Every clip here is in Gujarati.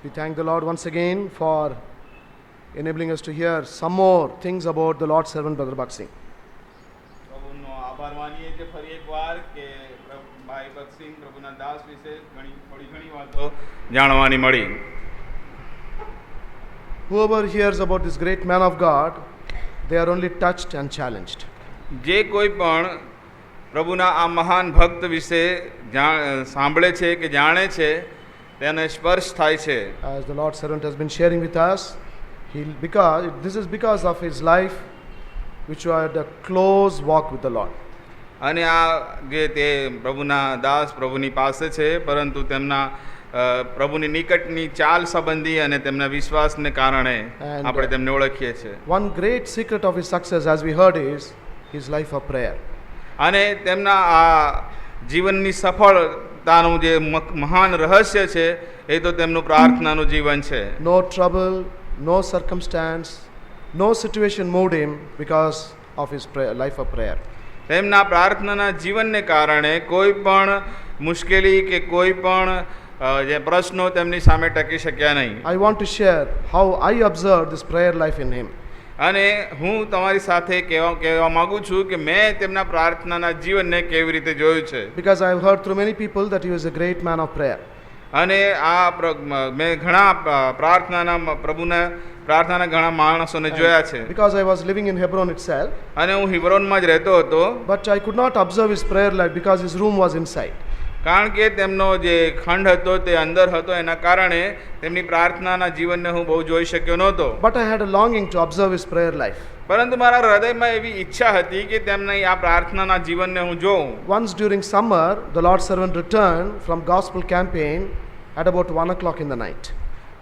We thank the Lord once again for enabling us to hear some more things about the Lord's servant, Brother Baksing. પ્રભુનો આભાર માનીએ છીએ ફરી એકવાર કે ભાઈ બક્ષિંગ પ્રભુના દાસ વિશે થોડી ઘણી વાતો જાણવાની મળી. Whoever hears about this great man of God, they are only touched and challenged. જે કોઈ પણ પ્રભુના આ મહાન ભક્ત વિશે સાંભળે છે કે જાણે છે તેને સ્પર્શ થાય છે. As the Lord's servant has been sharing with us, this is because of his life, which had a close walk with the Lord. અને આ જે તે પ્રભુના દાસ પ્રભુની પાસે છે, પરંતુ તેમના પ્રભુની નિકટની ચાલ સંબંધી અને તેમના વિશ્વાસને કારણે આપણે તેમને ઓળખીએ છીએ. One great secret of his success, as we heard, is his life of prayer. અને તેમના આ જીવનની સફળતાનું જે મહાન રહસ્ય છે એ તો તેમનું પ્રાર્થનાનું જીવન છે. No trouble, no circumstance, no situation moved him because of his life of prayer. તેમના પ્રાર્થનાના જીવનને કારણે કોઈ પણ મુશ્કેલી કે કોઈ પણ જે પ્રશ્નો તેમની સામે ટકી શક્યા નહીં. I want to share how I observed this prayer life in him. અને હું તમારી સાથે કહેવા માંગુ છું કે મેં તેમના પ્રાર્થનાના જીવનને કેવી રીતે જોયું છે. Because I have heard through many people that he was a great man of prayer. અને આ મેં ઘણા પ્રભુના પ્રાર્થનાના ઘણા માણસોને જોયા છે. Because I was living in Hebron itself. અને હું હિબ્રોનમાં જ રહેતો હતો. But I could not observe his prayer life because his room was inside. કારણ કે તેમનો જે ખંડ હતો તે અંદર હતો, એના કારણે તેમની પ્રાર્થનાના જીવનને હું બહુ જોઈ શક્યો નહોતો. But I had a longing to observe his prayer life. પરંતુ મારા હૃદયમાં એવી ઈચ્છા હતી કે તેમની આ પ્રાર્થનાના જીવનને હું જોઉં. Once during summer, the Lord's servant returned from gospel campaign at about 1 o'clock in the night.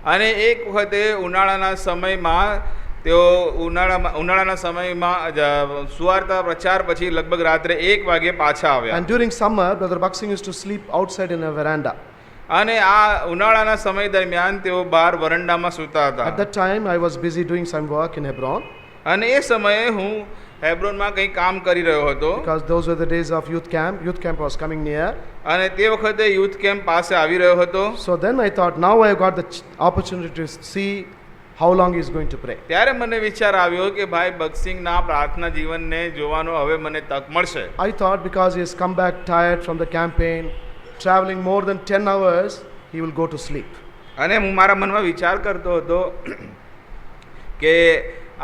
અને એક વખતે ઉનાળાના સમયમાં તેઓ ઉનાળાના સમયમાં સુવાર્તા પ્રચાર પછી લગભગ રાત્રે 1 વાગે પાછા આવ્યા. And during summer, Brother Baksing used to sleep outside in a veranda. અને આ ઉનાળાના સમય દરમિયાન તેઓ બહાર વરંડામાં સૂતા હતા. At that time, I was busy doing some work in Hebron. અને એ સમયે હું હેબ્રોનમાં કંઈ કામ કરી રહ્યો હતો. Because those were the days of youth camp. Youth camp was coming near. અને તે વખતે યુથ કેમ્પ પાસે આવી રહ્યો હતો. So then I thought, now I have got the opportunity to see how long he is going to pray. ત્યારે મને વિચાર આવ્યો કે ભાઈ બક્ષિંગના પ્રાર્થના જીવનને જોવાનો હવે મને તક મળશે. I thought because he has come back tired from the campaign, traveling more than 10 hours, he will go to sleep. અને હું મારા મનમાં વિચાર કરતો હતો કે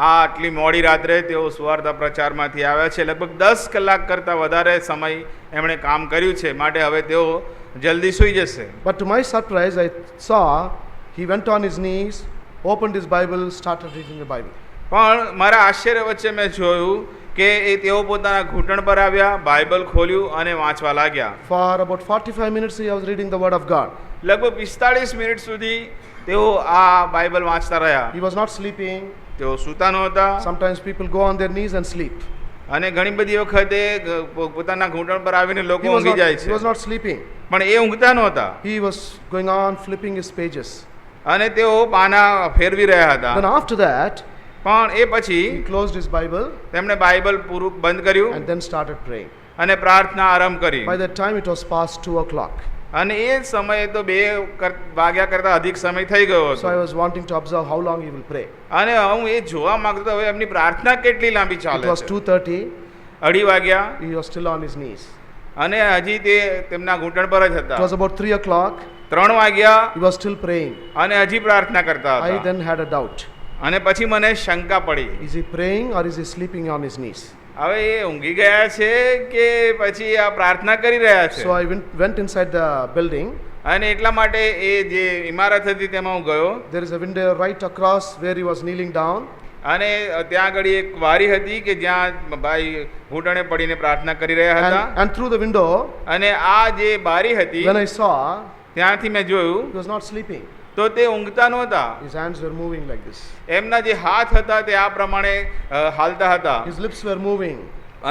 આ આટલી મોડી રાત્રે તેઓ સુવાર્તા પ્રચારમાંથી આવ્યા છે, લગભગ 10 કલાક કરતાં વધારે સમય એમણે કામ કર્યું છે, માટે હવે તેઓ જલ્દી સૂઈ જશે. But to my surprise, I saw he went on his knees, opened his Bible, started reading the Bible. પણ મારા આશ્ચર્ય વચ્ચે મેં જોયું કે તેઓ પોતાના ઘૂંટણ પર આવ્યા, બાઇબલ ખોલ્યું અને વાંચવા लाग्યા. For about 45 minutes he was reading the word of God. લગભગ 45 મિનિટ સુધી તેઓ આ બાઇબલ વાંચતા રહ્યા. He was not sleeping. તેઓ સૂતા નહોતા. Sometimes people go on their knees and sleep. અને ઘણી બધી વખતે પોતાના ઘૂંટણ પર આવીને લોકો ઊંઘી જાય છે. He was not sleeping. પણ એ ઊંઘતા નહોતા. He was going on flipping his pages. અને તેઓ પાના ફેરવી રહ્યા હતા. Then after that, પણ એ પછી he closed his Bible. તેમણે બાઇબલ પૂરું બંધ કર્યું. And then started praying. અને પ્રાર્થના આરંભ કરી. By that time it was past 2 o'clock. અને એ સમયે તો 2 વાગ્યા કરતા અધિક સમય થઈ ગયો હતો. So I was wanting to observe how long he will pray. અને હું એ જોવા માંગતો હવે એમની પ્રાર્થના કેટલી લાંબી ચાલે. It was 2:30. 2:30 વાગ્યા. He was still on his knees. અને હજી તે તેમના ઘૂંટણ પર જ હતા. It was about 3 o'clock. 3 વાગ્યા. He was still praying. અને હજી પ્રાર્થના કરતા હતા. I then had a doubt. અને પછી મને શંકા પડી. Is he praying or is he sleeping on his knees? હવે એ ઊંઘી ગયા છે કે પછી આ પ્રાર્થના કરી રહ્યા છે. So I went inside the building. અને એટલા માટે એ જે ઇમારત હતી તેમાં હું ગયો. There is a window right across where he was kneeling down. અને ત્યાં આગળ એક વારી હતી કે જ્યાં ભાઈ ઘૂંટણે પડીને પ્રાર્થના કરી રહ્યા હતા. And through the window, અને આ જે બારી હતી when I saw, ત્યાંથી મેં જોયું he was not sleeping. તો તે ઊંઘતા નહોતા. His hands were moving like this. એમના જે હાથ હતા તે આ પ્રમાણે હાલતા હતા. His lips were moving.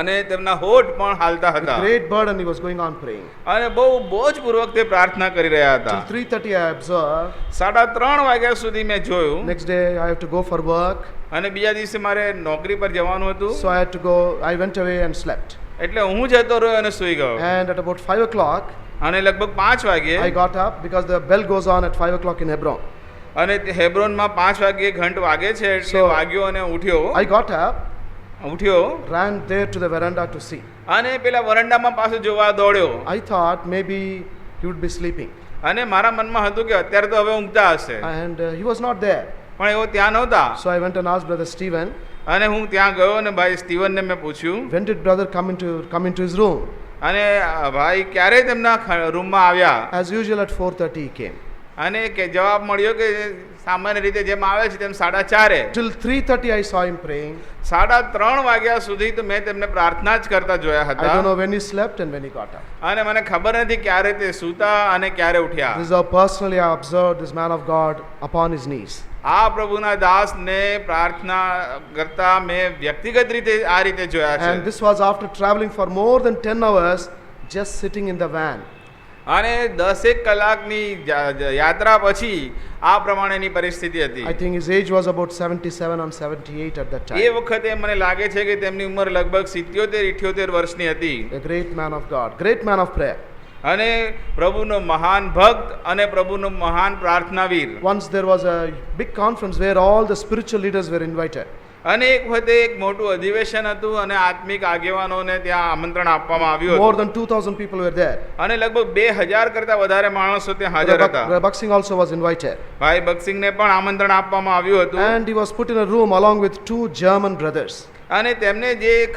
અને તેમના હોઠ પણ હાલતા હતા. With great burden he was going on praying. અને બહુ બોજપૂર્વક તે પ્રાર્થના કરી રહ્યા હતા. Till 3:30 I observed. 3:30 વાગ્યા સુધી મેં જોયું. Next day I have to go for work. અને બીજા દિવસે મારે નોકરી પર જવાનું હતું. So I had to go. I went away and slept. એટલે હું જતો રહ્યો અને સૂઈ ગયો. And at about 5 o'clock અને લગભગ 5 વાગે I got up because the bell goes on at 5 o'clock in Hebron. અને તે હેબ્રોનમાં 5 વાગ્યે ઘંટ વાગે છે એટલે So- વાગ્યો અને ઉઠ્યો I got up, ran there to the veranda to see. અને પેલા વરંડામાં પાછો જોવા દોડ્યો I thought maybe he would be sleeping. અને મારા મનમાં હતું કે અત્યારે તો હવે ઊંઘતા હશે And he was not there. પણ એવો ત્યાં નહોતા So I went and asked Brother Stephen, અને હું ત્યાં ગયો અને ભાઈ સ્ટીવનને મેં પૂછ્યું when did brother come into his room? અને ભાઈ ક્યારે તેમના રૂમમાં આવ્યા As usual at 4:30 he came. અને કે જવાબ મળ્યો કે સામાન્ય રીતે જેમ આવે છે તેમ 4:30 Till 3:30 I saw him praying. 3:30 વાગ્યા સુધી તો મેં તેમને પ્રાર્થના જ કરતા જોયા I don't હતા know when he slept and when he got up. અને મને ખબર નથી ક્યારે તે સૂતા અને ક્યારે ઉઠ્યા This is how personally I observed this man of God upon his knees. આ પ્રભુના દાસને પ્રાર્થના કરતા મેં વ્યક્તિગત રીતે આ રીતે જોયા And છે this was after traveling for more than 10 hours, just sitting in the van. અને 10 કલાકની યાત્રા પછી આ પ્રમાણેની પરિસ્થિતિ હતી I think his age was about 77 or 78 at that A time. વખતે મને લાગે છે કે તેમની ઉંમર લગભગ 77-78 વર્ષની હતી A great man of God, great man of prayer. અને પ્રભુનો મહાન ભક્ત અને પ્રભુનો મહાન પ્રાર્થનાવીર Once there was a big conference where all the spiritual leaders were invited. અને એક વખતે એક મોટું અધિવેશન હતું અને આત્મિક આગેવાનોને ત્યાં આમંત્રણ આપવામાં આવ્યું More હતું than 2,000 people were there. અને લગભગ 2000 કરતા વધારે માણસો ત્યાં હાજર હતા Brother Buxing also was invited. ભાઈ બક્સિંગને પણ આમંત્રણ આપવામાં આવ્યું હતું And he was put in a room along with 2 German brothers. અને તેમને જે એક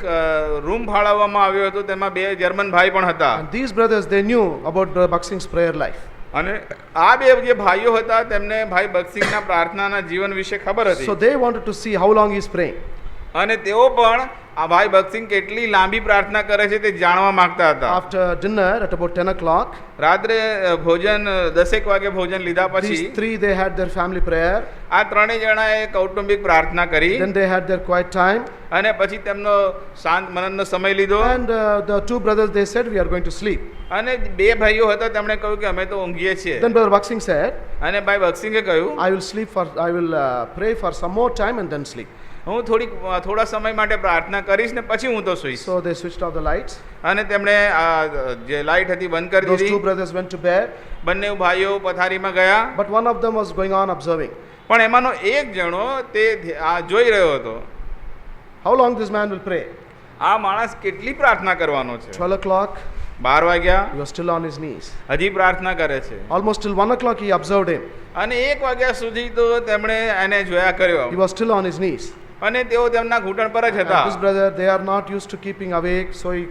રૂમ ફાળવવામાં આવ્યો હતો તેમાં 2 જર્મન ભાઈ પણ હતા And these brothers, they knew about Brother Buxing's prayer life. અને આ 2 જે ભાઈઓ હતા તેમને ભાઈ બક્સિંગના પ્રાર્થનાના જીવન વિશે ખબર હતી So they wanted to see how long he's praying. અને તેઓ પણ આ ભાઈ બક્સિંગ કેટલી લાંબી પ્રાર્થના કરે છે તે જાણવા માંગતા હતા After dinner at about 10 o'clock, રાત્રે ભોજન 10 વાગે ભોજન લીધા પછી these 3, they had their family prayer. આ ત્રણેય જણાએ કૌટુંબિક પ્રાર્થના કરી Then they had their quiet time. અને પછી તેમનો શાંત મનનનો સમય લીધો And the 2 brothers, they said, we are going to sleep. અને 2 ભાઈઓ હતા તેમણે કહ્યું કે અમે તો ઊંઘીએ છીએ Then Brother Buxing said, અને ભાઈ બક્સિંગે કહ્યું I will pray for some more time and then sleep. હું થોડા સમય માટે પ્રાર્થના કરીશ ને પછી હું તો સૂઈશ So they switched off the lights. અને તેમણે જે લાઇટ હતી બંધ કરી Those 2 દીધી brothers went to bed. બંને ભાઈઓ પથારીમાં ગયા But one of them was going on observing. પણ એમાંનો એક જણો તે જોઈ રહ્યો હતો How long this man will pray? આ માણસ કેટલી પ્રાર્થના કરવાનો છે 12 o'clock, 12 વાગ્યા he was still on his knees. હજી પ્રાર્થના કરે છે Almost till 1 o'clock he observed him. અને 1 વાગ્યા સુધી તો તેમણે એને જોયા કર્યો He was still on his knees. અને તેઓ તેમના ઘૂંટણ પર જ And હતા this brother, they are not used to keeping awake, so he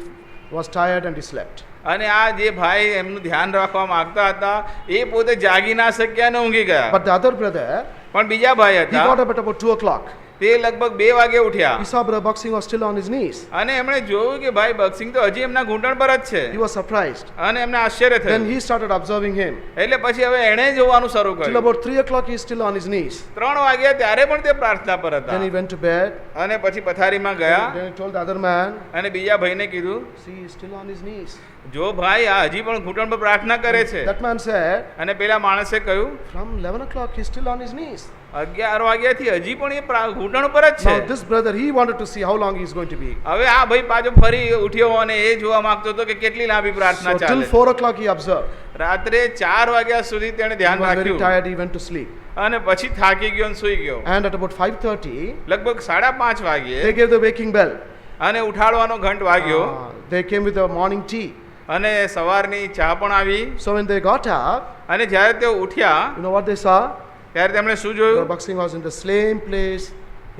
was tired and he slept. અને આ જે ભાઈ એમનું ધ્યાન રાખવા માંગતા હતા એ પોતે જાગી ના શક્યા અને ઊંઘી ગયા But the other brother, પણ બીજા ભાઈ he હતા got up at about 2 o'clock. તે લગભગ 2 વાગે ઉઠ્યા He saw Brother Buxing was still on his knees. અને એમણે જોયું કે ભાઈ બક્સિંગ તો હજી એમના ઘૂંટણ પર જ છે He was surprised. અને એમને આશ્ચર્ય Then થયું he started observing him. એટલે પછી હવે એણે જોવાનું શરૂ Till કર્યું about 3 o'clock he is still on his knees. 3 વાગ્યા ત્યારે પણ તે પ્રાર્થના પર હતા Then he went to bed. અને પછી પથારીમાં ગયા Then he told the other man, અને બીજા ભાઈને કીધું see, he is still on his knees. જો ભાઈ આ હજી પણ ઘૂંટણ પર પ્રાર્થના કરે છે That man said, અને પેલા માણસે કહ્યું from 11 o'clock he is still on his knees. 11 વાગ્યાથી હજી પણ એ ઘૂંટણ પર જ છે Now this brother, he wanted to see how long he is going to be. હવે આ ભાઈ પાછો ફરી ઉઠ્યો અને એ જોવા માંગતો હતો કે કેટલી લાંબી પ્રાર્થના So till ચાલે 4 o'clock he observed. રાત્રે 4 વાગ્યા સુધી તેણે He ધ્યાન was very રાખ્યું tired, he went to sleep. અને પછી થાકી ગયો અને સૂઈ ગયો And at about 5:30, લગભગ 5:30 વાગ્યે they gave the waking bell. અને ઉઠાડવાનો ઘંટ વાગ્યો They came with the morning tea. અને સવારની ચા પણ આવી So when they got up, અને જ્યારે તેઓ ઉઠ્યા you know what they saw? ત્યારે તેમણે શું Brother જોયું Buxing was in the same place,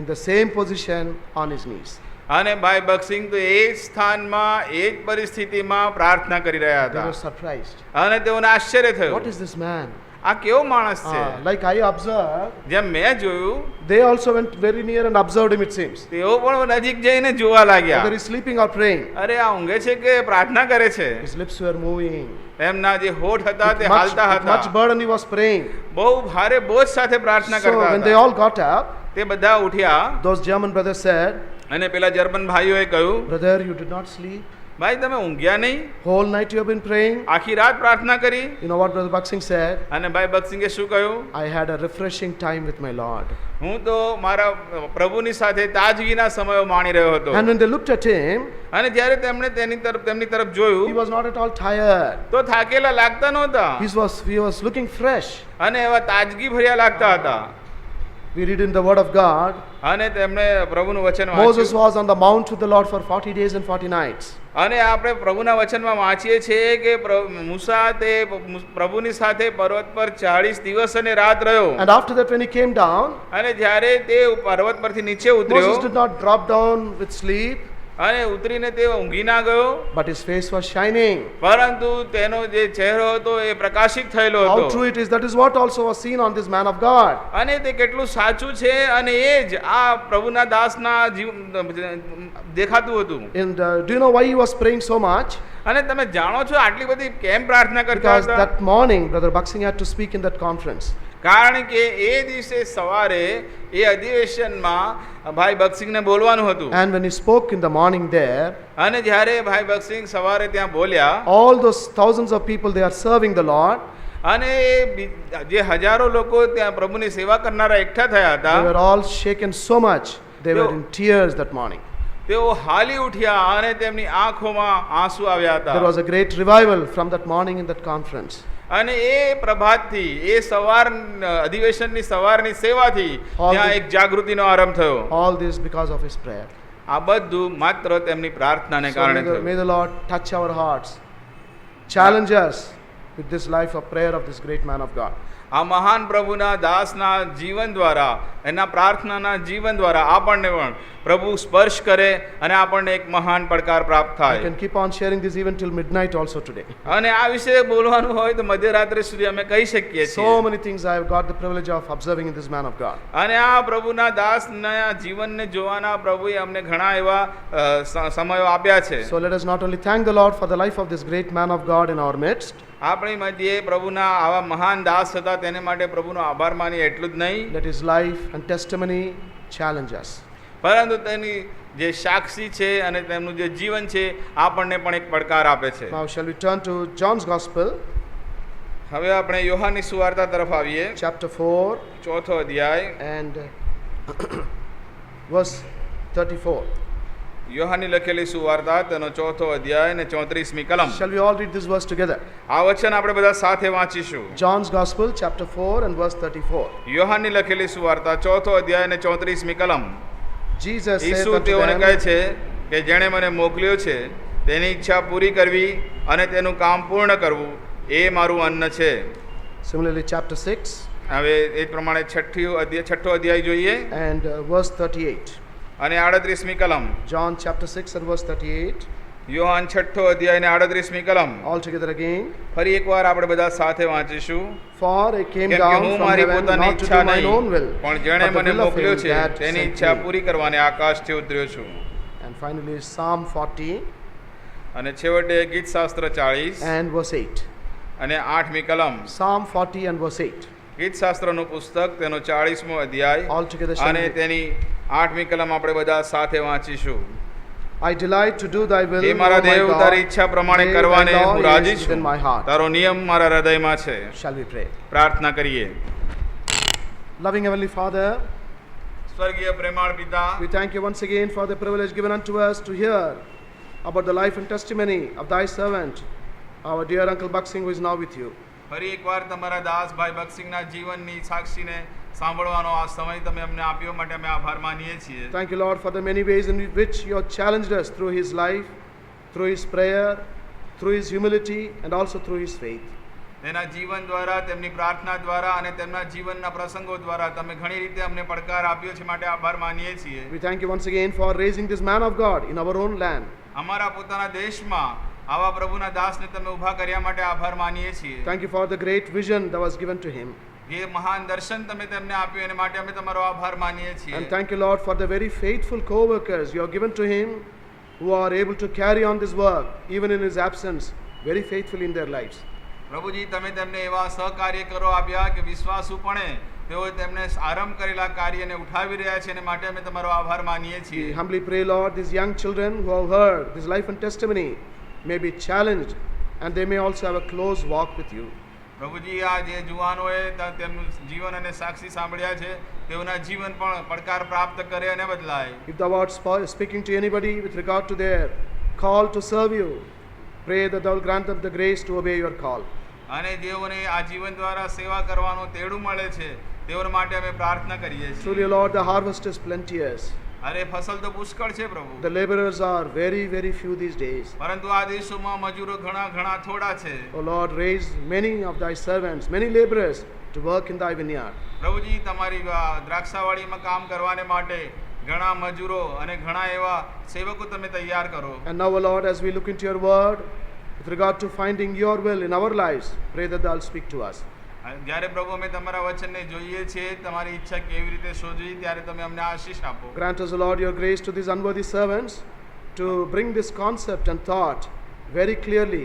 in the same position, on his knees. અને ભાઈ બક્સિંગ તો એ જ સ્થાનમાં એ જ પરિસ્થિતિમાં પ્રાર્થના કરી રહ્યા They હતા were surprised. અને તેઓને આશ્ચર્ય What થયું is this man? આ કેવો માણસ છે Like I observed, જેમ મેં જોયું they also went very near and observed him, it seems. તેઓ પણ નજીક જઈને જોવા લાગ્યા Whether he's sleeping or praying, અરે આ ઊંઘે છે કે પ્રાર્થના કરે છે his lips were moving. એમના જે હોઠ હતા તે With હાલતા હતા much burden he was praying. બહુ ભારે બોજ સાથે પ્રાર્થના So કરતા when they હતા all got up, તે બધા ઉઠ્યા those German brothers said, અને પેલા જર્મન ભાઈઓએ કહ્યું brother, you did not sleep. ભાઈ તમે ઊંઘ્યા નહીં? Whole night you have been praying. આખી રાત પ્રાર્થના કરી? You know what Brother Baksing said? અને ભાઈ બક્સિંગે શું કહ્યું? I had a refreshing time with my Lord. હું તો મારા પ્રભુની સાથે તાજગીના સમયો માણી રહ્યો હતો. And when they looked at him, અને જ્યારે તેમણે તેમની તરફ he જોયું was not at all tired. તો થાકેલા લાગતા નહોતા He was looking fresh. અને એવા તાજગી ભર્યા લાગતા હતા. We read in the Word of God, અને તેમણે પ્રભુનું વચન Moses વાંચ્યું. was on the mount with the Lord for 40 days and 40 nights. અને આપણે પ્રભુના વચનમાં વાંચીએ છીએ કે મૂસા તે પ્રભુની સાથે પર્વત પર 40 દિવસ અને રાત રહ્યો. And after that, when he came down, અને જ્યારે તે પર્વત પરથી નીચે ઉતર્યો Moses did not drop down with sleep, અને ઉતરીને તે ઊંઘી ના ગયો, but his face was shining. પરંતુ તેનો જે ચહેરો હતો એ પ્રકાશિત થયેલો How હતો. true it is, that is what also was seen on this man of God. અને તે કેટલું સાચું છે અને એ જ આ પ્રભુના દાસના દેખાતું હતું. And do you know why he was praying so much? અને તમે જાણો છો આટલી બધી કેમ પ્રાર્થના કરતા Because હતા? that morning, Brother Baksing had to speak in that conference. કારણ કે એ દિવસે સવારે એ અધિવેશનમાં ભાઈ બક્સિંગને બોલવાનું હતું. And when he spoke in the morning there, અને જ્યારે ભાઈ બક્સિંગ સવારે ત્યાં બોલ્યા, all those thousands of people, they are serving the Lord. અને એ જે હજારો લોકો ત્યાં પ્રભુની સેવા કરનારા એકઠા થયા They હતા, were all shaken so much, they were in tears that morning. તેઓ હાલી ઉઠ્યા અને તેમની આંખોમાં આંસુ આવ્યા હતા. There was a great revival from that morning in that conference. અને એ પ્રભાતથી એ સવાર અધિવેશનની સવારની સેવાથી ત્યાં એક જાગૃતિનો આરંભ થયો. All this because of his prayer. આ બધું માત્ર તેમની પ્રાર્થનાને So કારણે may થયું. the Lord touch our hearts, challenge us with this life of prayer of this great man of God. આ મહાન પ્રભુના દાસના જીવન દ્વારા, એના પ્રાર્થનાના જીવન દ્વારા આપણને પણ પ્રભુ સ્પર્શ કરે અને આપણને એક મહાન પડકાર પ્રાપ્ત I થાય. can keep on sharing this even till midnight also today. અને આ વિશે બોલવાનું હોય તો મધ્યરાત્રિ સુધી અમે કહી શકીએ છીએ. So many things I have got the privilege of observing in this man of God. અને આ પ્રભુના દાસના જીવનને જોવાના પ્રભુએ અમને ઘણા એવા સમયો આપ્યા છે. So let us not only thank the Lord for the life of this great man of God in our midst, આપણી મધ્યે પ્રભુના આવા મહાન દાસ હતા તેને માટે પ્રભુનો આભાર માની એટલું જ નહીં, let his life and testimony challenge us. પરંતુ તેની જે સાક્ષી છે અને તેમનું જે જીવન છે આપણને પણ એક પડકાર આપે છે. Now shall we turn to John's Gospel, હવે આપણે યોહાનની સુવાર્તા તરફ આવીએ, chapter 4 ચોથો અધ્યાય and verse 34. યોહાનની લખેલી સુવાર્તા તેનો ચોથો અધ્યાય અને 34મી કલમ. Shall we all read this verse together? આ વચન આપણે બધા સાથે વાંચીશું. John's Gospel, chapter 4 and verse 34. યોહાનની લખેલી સુવાર્તા ચોથો અધ્યાય અને 34મી કલમ. Jesus said ઈસુ unto તેઓને them, કહે છે કે જેણે મને મોકલ્યો છે તેની ઈચ્છા પૂરી કરવી અને તેનું કામ પૂર્ણ કરવું એ મારું અન્ન છે. similarly chapter 6 હવે એ પ્રમાણે છઠ્ઠો અધ્યાય જોઈએ and verse 38. અને 38મી કલમ. John chapter 6 and verse 38. Yohan છઠ્ઠો અધ્યાય અને 38મી કલમ. All together again. ફરી એકવાર આપણે બધા સાથે વાંચીશું. For I came કેમ કે down હું from મારી heaven પોતાની not to ઈચ્છા do mine own will, નહીં પણ જેણે but the મને will of મોકલ્યો him છે that તેની sent ઈચ્છા me. પૂરી કરવાને આકાશથી ઉતર્યો છું. And finally Psalm 40 અને છેવટે ગીતશાસ્ત્ર 40 and verse 8. અને 8મી કલમ. Psalm 40 and verse 8. ગીતશાસ્ત્રનું પુસ્તક તેનો 40મો અધ્યાય All together shall અને we- તેની 8મી કલમ આપણે બધા સાથે વાંચીશું. I delight to do thy will, હે O મારા my દેવ, God. તારી ઈચ્છા પ્રમાણે Yea, thy કરવાને law હું is રાજી within છું. my heart. તારો નિયમ મારા હૃદયમાં છે. Shall we pray? પ્રાર્થના કરીએ. Loving Heavenly Father, સ્વર્ગીય પ્રેમાળ પિતા, we thank you once again for the privilege given unto us to hear about the life and testimony of thy servant, our dear Uncle Baksing, who is now with you. ફરી એકવાર તમારા દાસ ભાઈ બક્સિંગના જીવનની સાક્ષીને સાંભળવાનો આ સમય તમે અમને આપ્યો માટે અમે આભાર માનીએ છીએ. Thank you, Lord, for the many ways in which you have challenged us through his life, through his prayer, through his humility, and also through his faith. તેના જીવન દ્વારા, તેમની પ્રાર્થના દ્વારા અને તેમના જીવનના પ્રસંગો દ્વારા તમે ઘણી રીતે અમને પડકાર આપ્યો છે માટે આભાર માનીએ છીએ. We thank you once again for raising this man of God in our own land. અમારા પોતાના દેશમાં આવા પ્રભુના દાસને તમે ઊભા કર્યા માટે આભાર માનીએ છીએ. Thank you for the great vision that was given to him. જે મહાન દર્શન તમે તેમને આપ્યું એને માટે અમે તમારો આભાર માનીએ છીએ. And thank you, Lord, for the very faithful co-workers you have given to him, who are able to carry on this work even in his absence very faithfully in their lives. પ્રભુજી તમે તેમને એવા સહકાર્યકરો આપ્યા કે વિશ્વાસુપણે તેઓ તેમને આરંભ કરેલા કાર્યને ઉઠાવી રહ્યા છે, અને માટે અમે તમારો આભાર માનીએ We છીએ. humbly pray, Lord, these young children who have heard this life and testimony may be challenged and they may also have a close walk with you. પ્રભુજી આ જે જુવાનોએ તેમનું જીવન અને સાક્ષી સાંભળ્યા છે, તેઓના જીવન પણ પડકાર પ્રાપ્ત કરે અને બદલાય. If thou art speaking to anybody with regard to their call to serve you, pray that thou will grant them the grace to obey your call. અને જેઓને આ જીવન દ્વારા સેવા કરવાનું તેડું મળે છે, તેઓના માટે અમે પ્રાર્થના કરીએ છીએ. Truly, Lord, the harvest is plenteous. અરે ફસલ તો પુષ્કળ છે પ્રભુ, The laborers are very, very few these days. પરંતુ આ દિવસોમાં મજૂરો ઘણા થોડા છે. O Lord, raise many of thy servants, many laborers to work in thy vineyard. પ્રભુજી તમારી દ્રાક્ષાવાડીમાં કામ કરવાને માટે ઘણા મજૂરો અને ઘણા એવા સેવકો તમે તૈયાર કરો. And now, O Lord, as we look into your word, with regard to finding your will in our lives, pray that thou will speak to us. જ્યારે પ્રભુ અમે તમારા વચનને જોઈએ છીએ, તમારી ઈચ્છા કેવી રીતે શોધવી, ત્યારે તમે અમને આશીષ આપો. Grant us, O Lord, your grace to these unworthy servants to bring this concept and thought very clearly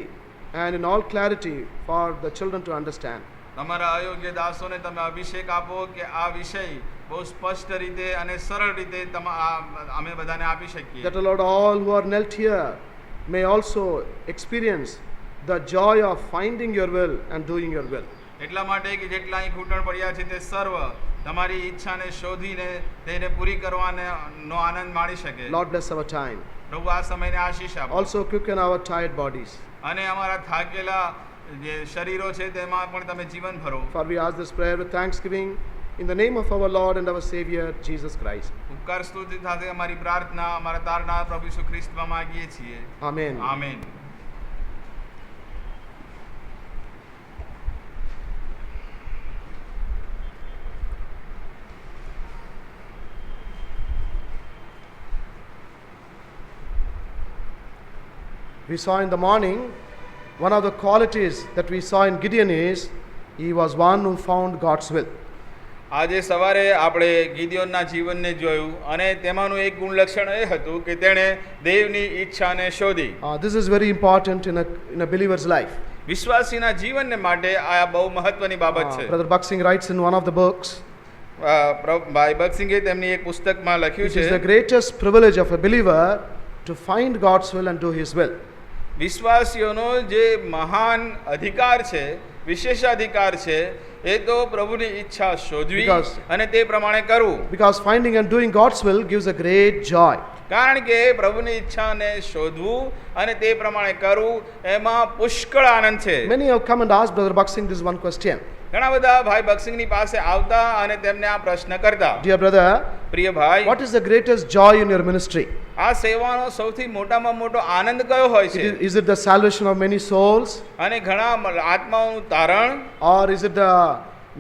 and in all clarity for the children to understand. તમારા અયોગ્ય દાસોને તમે અભિષેક આપો કે આ વિષય બહુ સ્પષ્ટ રીતે અને સરળ રીતે અમે બધાને આપી શકીએ. That, O Lord, all who are knelt here may also experience the joy of finding your will and doing your will. એટલા માટે કે જેટલા અહીં ઘૂંટણ પડ્યા છે તે સર્વ તમારી ઈચ્છાને શોધીને તેને પૂરી કરવાનો આનંદ માણી શકે. Lord, bless our time. પ્રભુ આ સમયને આશીષ આપો. Also quicken our tired bodies. અને અમારા થાકેલા જે શરીરો છે તેમાં પણ તમે જીવન ભરો. For we ask this prayer with thanksgiving in the name of our Lord and our Savior Jesus Christ. ઉપકાર સ્તુતિ સાથે અમારી પ્રાર્થના અમારા તારનાર પ્રભુ ઈસુ ખ્રિસ્તમાં માંગીએ છીએ. Amen. Amen. We saw in the morning, one of the qualities that we saw in Gideon is he was one who found God's will. આજે સવારે આપણે ગિદિયોનના જીવનને જોયું અને તેમાંનું એક ગુણ લક્ષણ એ હતું કે તેણે દેવની ઈચ્છાને શોધી. This is very important in a believer's life. વિશ્વાસીના જીવનને માટે આ બહુ મહત્વની બાબત છે. Brother Buxing writes in one of the books, ભાઈ બક્સિંગે તેમની એક પુસ્તકમાં લખ્યું it is the છે, greatest privilege of a believer to find God's will and do his will. વિશ્વાસીઓનો જે મહાન અધિકાર છે, વિશેષાધિકાર છે, એ તો પ્રભુની ઈચ્છા શોધવી અને તે પ્રમાણે કરવું. Because finding and doing God's will gives a great joy. કારણ કે પ્રભુની ઈચ્છાને શોધવું અને તે પ્રમાણે કરવું એમાં પુષ્કળ આનંદ છે. Many have come and asked Brother Buxing this one question. ઘણા બધા ભાઈ બક્સિંગની પાસે આવતા અને તેમને આ પ્રશ્ન કરતા, Dear brother, પ્રિય ભાઈ, what is the greatest joy in your ministry? આ સેવાનો સૌથી મોટામાં મોટો આનંદ કયો હોય છે? Is it the salvation of many souls? અને ઘણા આત્માઓનું તારણ, Or is it the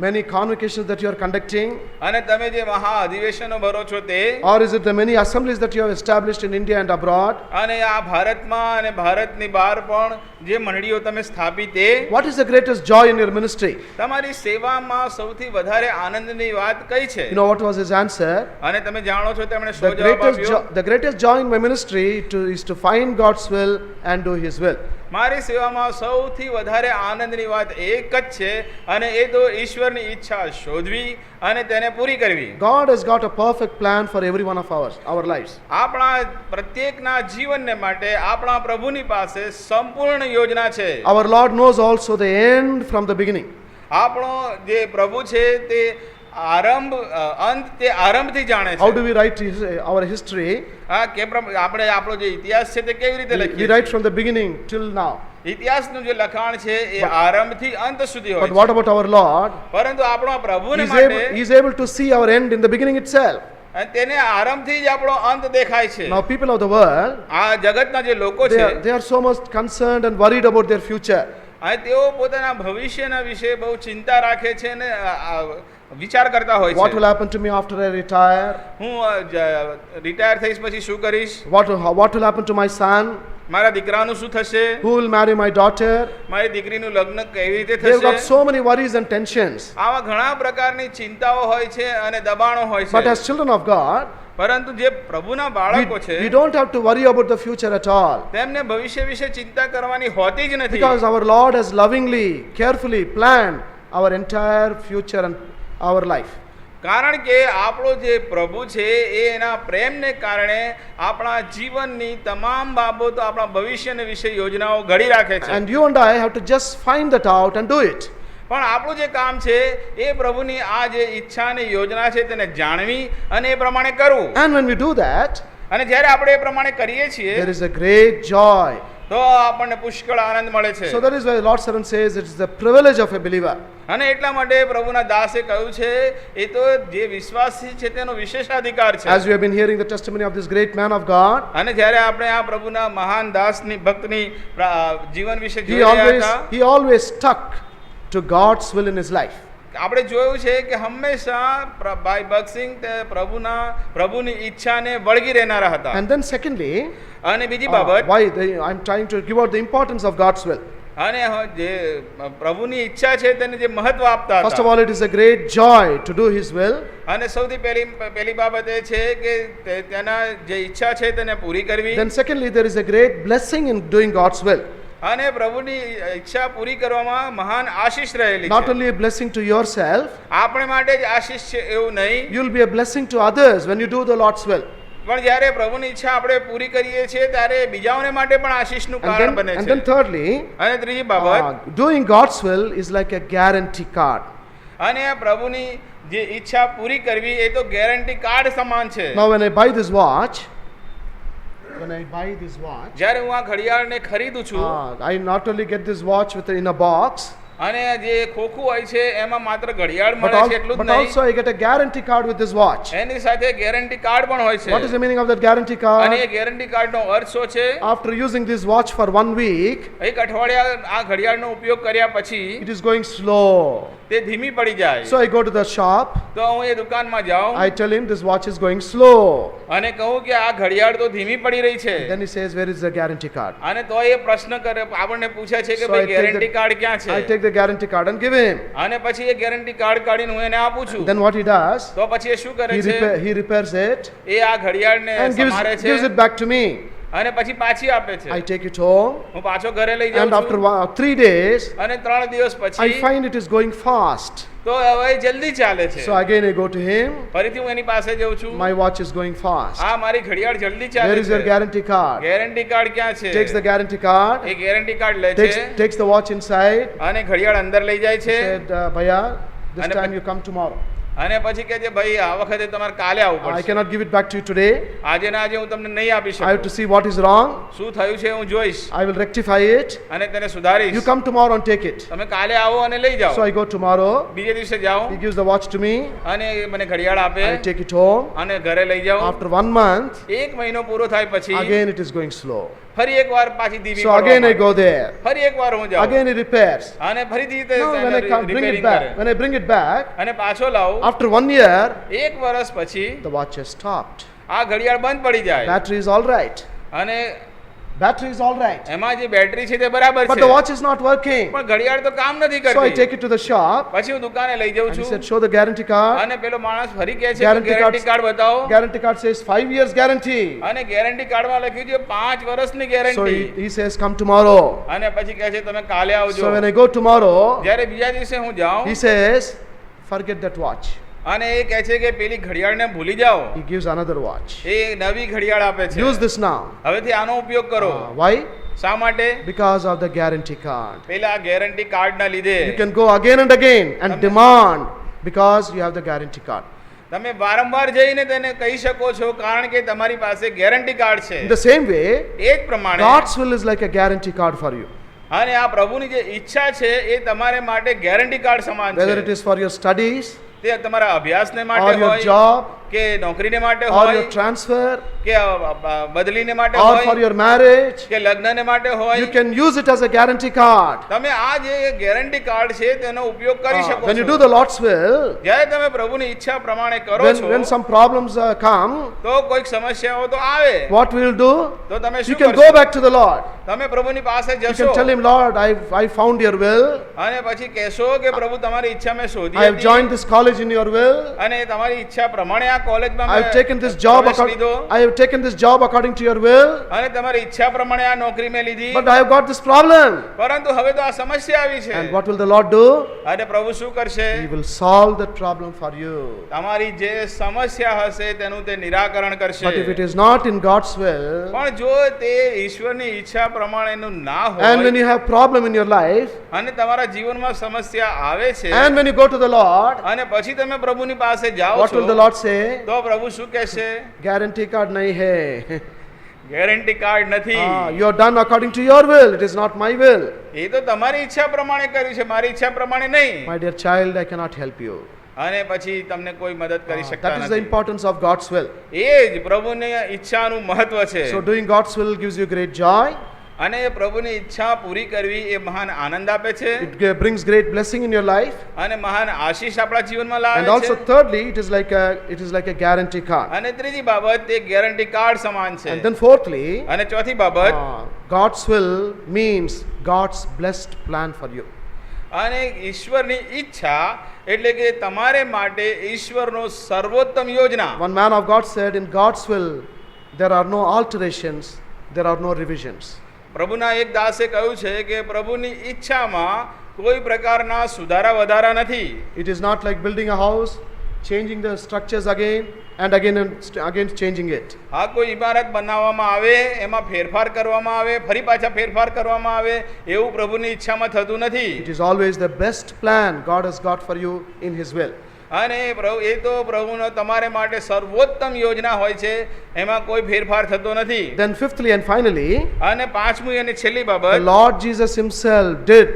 many convocations that you are conducting? અને તમે જે મહા અધિવેશનો ભરો છો તે, Or is it the many assemblies that you have established in India and abroad? અને આ ભારતમાં અને ભારતની બહાર પણ જે મંડળીઓ તમે સ્થાપી તે? What is the greatest joy in your ministry? તમારી સેવામાં સૌથી વધારે આનંદની વાત કઈ છે? You know what was his answer? અને તમે જાણો છો તેમણે The શું જવાબ આપ્યો? the greatest joy in my ministry is to find God's will and do his will. મારી સેવામાં સૌથી વધારે આનંદની વાત એક જ છે, અને એ તો ઈશ્વરની ઈચ્છા શોધવી અને તેને પૂરી કરવી. God has got a perfect plan for every one of our lives. આપણા પ્રત્યેકના જીવનને માટે આપણા પ્રભુની પાસે સંપૂર્ણ યોજના છે. Our Lord knows also the end from the beginning. આપણો જે પ્રભુ છે તે આરંભ અંત તે આરંભથી જાણે How છે. do we write our history? આપણે આપણો જે ઇતિહાસ છે તે કેવી રીતે We લખીએ? write from the beginning till now. ઇતિહાસનું જે લખાણ છે એ આરંભથી અંત સુધી હોય But છે. what about our Lord? પરંતુ આપણો પ્રભુને He માટે is able to see our end in the beginning itself. તેને આરંભથી જ આપણો અંત દેખાય છે. Now people of the world, આ જગતના જે લોકો છે they are so much concerned and worried about their future. અને તેઓ પોતાના ભવિષ્યના વિશે બહુ ચિંતા રાખે છે અને વિચાર કરતા હોય What છે. will happen to me after I retire? હું રિટાયર થઈશ પછી શું કરીશ? What will happen to my son? મારા દીકરાનું શું થશે? Who will marry my daughter? મારી દીકરીનું લગ્ન કેવી રીતે They've got થશે? so many worries and tensions. આવા ઘણા પ્રકારની ચિંતાઓ હોય છે અને દબાણો હોય But છે. as children of God, પરંતુ જે પ્રભુના બાળકો છે We don't have to worry about the future at all. તેમને ભવિષ્ય વિશે ચિંતા કરવાની હોતી જ નથી, Because our Lord has lovingly, carefully planned our entire future and our life. કારણ કે આપણો જે પ્રભુ છે એ એના પ્રેમને કારણે આપણા જીવનની તમામ બાબતો આપણા ભવિષ્યને વિશે યોજનાઓ ઘડી રાખે છે. And you and I have to just find that out and do it. પણ આપણું જે કામ છે એ પ્રભુની આ જે ઈચ્છા અને યોજના છે તેને જાણવી અને એ પ્રમાણે કરવું. And when we do that, અને જ્યારે આપણે એ પ્રમાણે કરીએ છીએ there is a great joy. તો આપણને પુષ્કળ આનંદ મળે છે. So that is why Lord's servant says it is the privilege of a believer. અને એટલા માટે પ્રભુના દાસે કહ્યું છે એ તો જે વિશ્વાસી છે તેનો વિશેષાધિકાર છે. As we have been hearing the testimony of this great man of God, અને જ્યારે આપણે આ પ્રભુના મહાન દાસની ભક્તની જીવન વિશે જોઈ રહ્યા હતા, he always stuck to God's will in his life. આપણે જોયું છે કે હંમેશા ભાઈ ભગતસિંહ તે પ્રભુની ઈચ્છાને વળગી રહેનારા હતા. And then secondly, અને બીજી બાબત, I'm trying to give out the importance of God's will. અને જે પ્રભુની ઈચ્છા છે તેને જે મહત્વ આપતા First of હતા. all, it is a great joy to do his will. અને સૌથી પહેલી બાબત એ છે કે તેના જે ઈચ્છા છે તેને પૂરી કરવી. Then secondly, there is a great blessing in doing God's will. અને પ્રભુની ઈચ્છા પૂરી કરવામાં મહાન આશીષ રહેલી Not છે. only a blessing to yourself, આપણે માટે જ આશીષ છે એવું નહીં, you'll be a blessing to others when you do the Lord's will. પણ જ્યારે પ્રભુની ઈચ્છા આપણે પૂરી કરીએ છીએ ત્યારે બીજાઓને માટે પણ આશીષનું કારણ બને And છે. then thirdly, અને ત્રીજી બાબત, doing God's will is like a guarantee card. અને આ પ્રભુની જે ઈચ્છા પૂરી કરવી એ તો ગેરંટી કાર્ડ સમાન છે. Now when I buy this watch, જ્યારે હું આ ઘડિયાળને ખરીદું છું I not only get this watch in a box, અને જે ખોખું હોય છે એમાં માત્ર ઘડિયાળ but, મળે છે એટલું જ but નહીં, also I get a guarantee card with this watch. એની સાથે ગેરંટી કાર્ડ પણ હોય છે. What is the meaning of that guarantee અને card? એ ગેરંટી કાર્ડનો અર્થ શું છે? After using this watch for 1 week, એક અઠવાડિયા આ ઘડિયાળનો ઉપયોગ કર્યા પછી it is going slow. તે ધીમી પડી જાય. So I go to the shop, તો હું એ દુકાનમાં જાઉં I tell him this watch is going slow. અને કહું કે આ ઘડિયાળ તો ધીમી પડી રહી છે. Then he says, where is the guarantee card? અને તો એ પ્રશ્ન કરે, આપણને પૂછે છે કે So I ભાઈ take ગેરંટી કાર્ડ ક્યાં I છે? take the guarantee card and give him. અને પછી એ ગેરંટી કાર્ડ કાઢીને હું એને આપું છું. Then what he does, તો પછી એ શું કરે છે? he repairs it એ આ ઘડિયાળને and સમારે છે gives it back to me. અને પછી પાછી આપે છે. I take it home, હું પાછો ઘરે લઈ and જાઉં after છું 3 days, અને 3 દિવસ I પછી find it is going fast. તો હવે જલ્દી ચાલે છે. So again I go to him, ફરીથી હું એની પાસે જાઉં છું. my watch is going fast. આ મારી ઘડિયાળ જલ્દી Where ચાલે is your છે. guarantee card? ગેરંટી કાર્ડ ક્યાં છે? Takes the guarantee card, A guarantee card લે છે takes the watch inside, અને ઘડિયાળ અંદર લઈ જાય છે. said, Bhaiya, this And time you come tomorrow. અને પછી કહે છે ભાઈ આ વખતે તમારે કાલે આવવું I પડશે. cannot give it back to you today. આજે ને આજે હું તમને નહીં આપી I have to શકું. see what is wrong. શું થયું છે હું જોઈશ I will rectify it. અને તેને સુધારીશ. You come tomorrow and take it. તમે કાલે આવો અને લઈ So જાઓ. I go tomorrow. બીજે દિવસે જાઓ He gives the watch to me. અને મને ઘડિયાળ આપે I take it home. અને ઘરે લઈ જાઓ. After 1 month, એક મહિનો પૂરો થાય પછી again it is going slow. ફરી એકવાર પાછી ધીમી So પડવા again I માંડે. go there. ફરી એકવાર હું જાઉં Again he repairs. અને ફરીથી Now when I come, bring it repairing back. કરે When I bring it back, અને પાછો લાવું. after 1 year, એક વર્ષ પછી the watch has stopped. આ ઘડિયાળ બંધ પડી જાય Battery is all right. અને Battery is all right. એમાં જે બેટરી છે તે બરાબર But છે, the watch is not working. પણ ઘડિયાળ તો કામ નથી So I કરતી. take it to the shop. પછી હું દુકાને લઈ જાઉં And he છું said, show the guarantee card. અને પેલો માણસ ફરી કહે છે Guarantee ગેરંટી કાર્ડ બતાવો. Guarantee card says 5 years guarantee. અને ગેરંટી કાર્ડમાં લખ્યું છે 5 વર્ષની So guarantee. he says, come tomorrow. અને પછી કહે છે તમે કાલે આવજો. So when I go tomorrow, જ્યારે બીજા દિવસે હું જાઉં he says, forget that watch. અને એ કહે છે કે પેલી ઘડિયાળને ભૂલી જાઓ. He gives another watch. એ નવી ઘડિયાળ આપે છે. Use this now. હવેથી આનો ઉપયોગ કરો. Why? શા માટે? Because of the guarantee card. પેલા ગેરંટી કાર્ડના લીધે You can go again and again and demand because you have the guarantee card. તમે વારંવાર જઈને તેને કહી શકો છો કારણ કે તમારી પાસે ગેરંટી કાર્ડ છે. In the same way, એ જ પ્રમાણે God's will is like a guarantee card for you. અને આ પ્રભુની જે ઈચ્છા છે એ તમારે માટે ગેરંટી કાર્ડ સમાન Whether છે. it is for your studies, તે તમારા અભ્યાસને or માટે your હોય job, કે નોકરીને માટે or હોય your transfer, કે બદલીને માટે or for હોય your marriage, કે લગ્નને માટે you હોય. can use it as a guarantee card. તમે આ જે ગેરંટી કાર્ડ છે તેનો ઉપયોગ કરી શકો When you છો. do the Lord's will, જ્યારે તમે પ્રભુની ઈચ્છા પ્રમાણે કરો છો when some problems come, તો કોઈક સમસ્યાઓ તો આવે. what we will do? તો તમે You શું can કરશો? go back to the Lord. તમે પ્રભુની પાસે You જશો can tell him, Lord, I found your will. અને પછી કહેશો કે પ્રભુ તમારી ઈચ્છા મેં શોધી I have હતી. joined this college college in your will. અને તમારી ઈચ્છા પ્રમાણે આ કોલેજમાં I have taken this job લીધો according to your will. અને તમારી ઈચ્છા પ્રમાણે આ નોકરી મેં લીધી, But I have got this problem. પરંતુ હવે તો આ સમસ્યા આવી છે. And what will the Lord do? અને પ્રભુ શું કરશે? He will solve that problem for you. તમારી જે સમસ્યા હશે તેનું તે નિરાકરણ કરશે. But if it is not in God's will, પણ જો તે ઈશ્વરની ઈચ્છા પ્રમાણેનું ના and when હોય you have problem in your life, અને તમારા જીવનમાં સમસ્યા આવે છે and when you go to the Lord, અને પછી તમે પ્રભુની પાસે જાઓ what will the છો, Lord say? તો પ્રભુ શું કહેશે? Guarantee card nahi hai. Guarantee card નથી. You are done according to your will. It is not my will. એ તો તમારી ઈચ્છા પ્રમાણે કર્યું છે, મારી ઈચ્છા પ્રમાણે નહીં. My dear child, I cannot help you. અને પછી તમને કોઈ મદદ કરી શકતા That is the નથી. importance of God's will. એ જ પ્રભુની ઈચ્છાનું મહત્વ છે. So doing God's will gives you great joy. અને એ પ્રભુની ઈચ્છા પૂરી કરવી એ મહાન આનંદ આપે છે It brings great blessing in your life. અને મહાન આશીષ આપણા જીવનમાં And લાવે also છે. thirdly, it is like a guarantee card. અને ત્રીજી બાબત તે ગેરંટી કાર્ડ સમાન છે. And then fourthly, અને ચોથી બાબત, God's will means God's blessed plan for you. અને ઈશ્વરની ઈચ્છા એટલે કે તમારે માટે ઈશ્વરનો સર્વોત્તમ યોજના. One man of God said, in God's will, there are no alterations, there are no revisions. પ્રભુના એક દાસે કહ્યું છે કે પ્રભુની ઈચ્છામાં કોઈ પ્રકારના સુધારા વધારા નથી. It is not like building a house, changing the structures again and again changing it. આ કોઈ ઇમારત બનાવવામાં આવે, એમાં ફેરફાર કરવામાં આવે, ફરી પાછા ફેરફાર કરવામાં આવે, એવું પ્રભુની ઈચ્છામાં થતું નથી. It is always the best plan God has got for you in His will. અને એ તો પ્રભુનો તમારે માટે સર્વોત્તમ યોજના હોય છે, એમાં કોઈ ફેરફાર થતો નથી. Then fifthly and finally, અને પાંચમી અને છેલ્લી the બાબત, Lord Jesus Himself did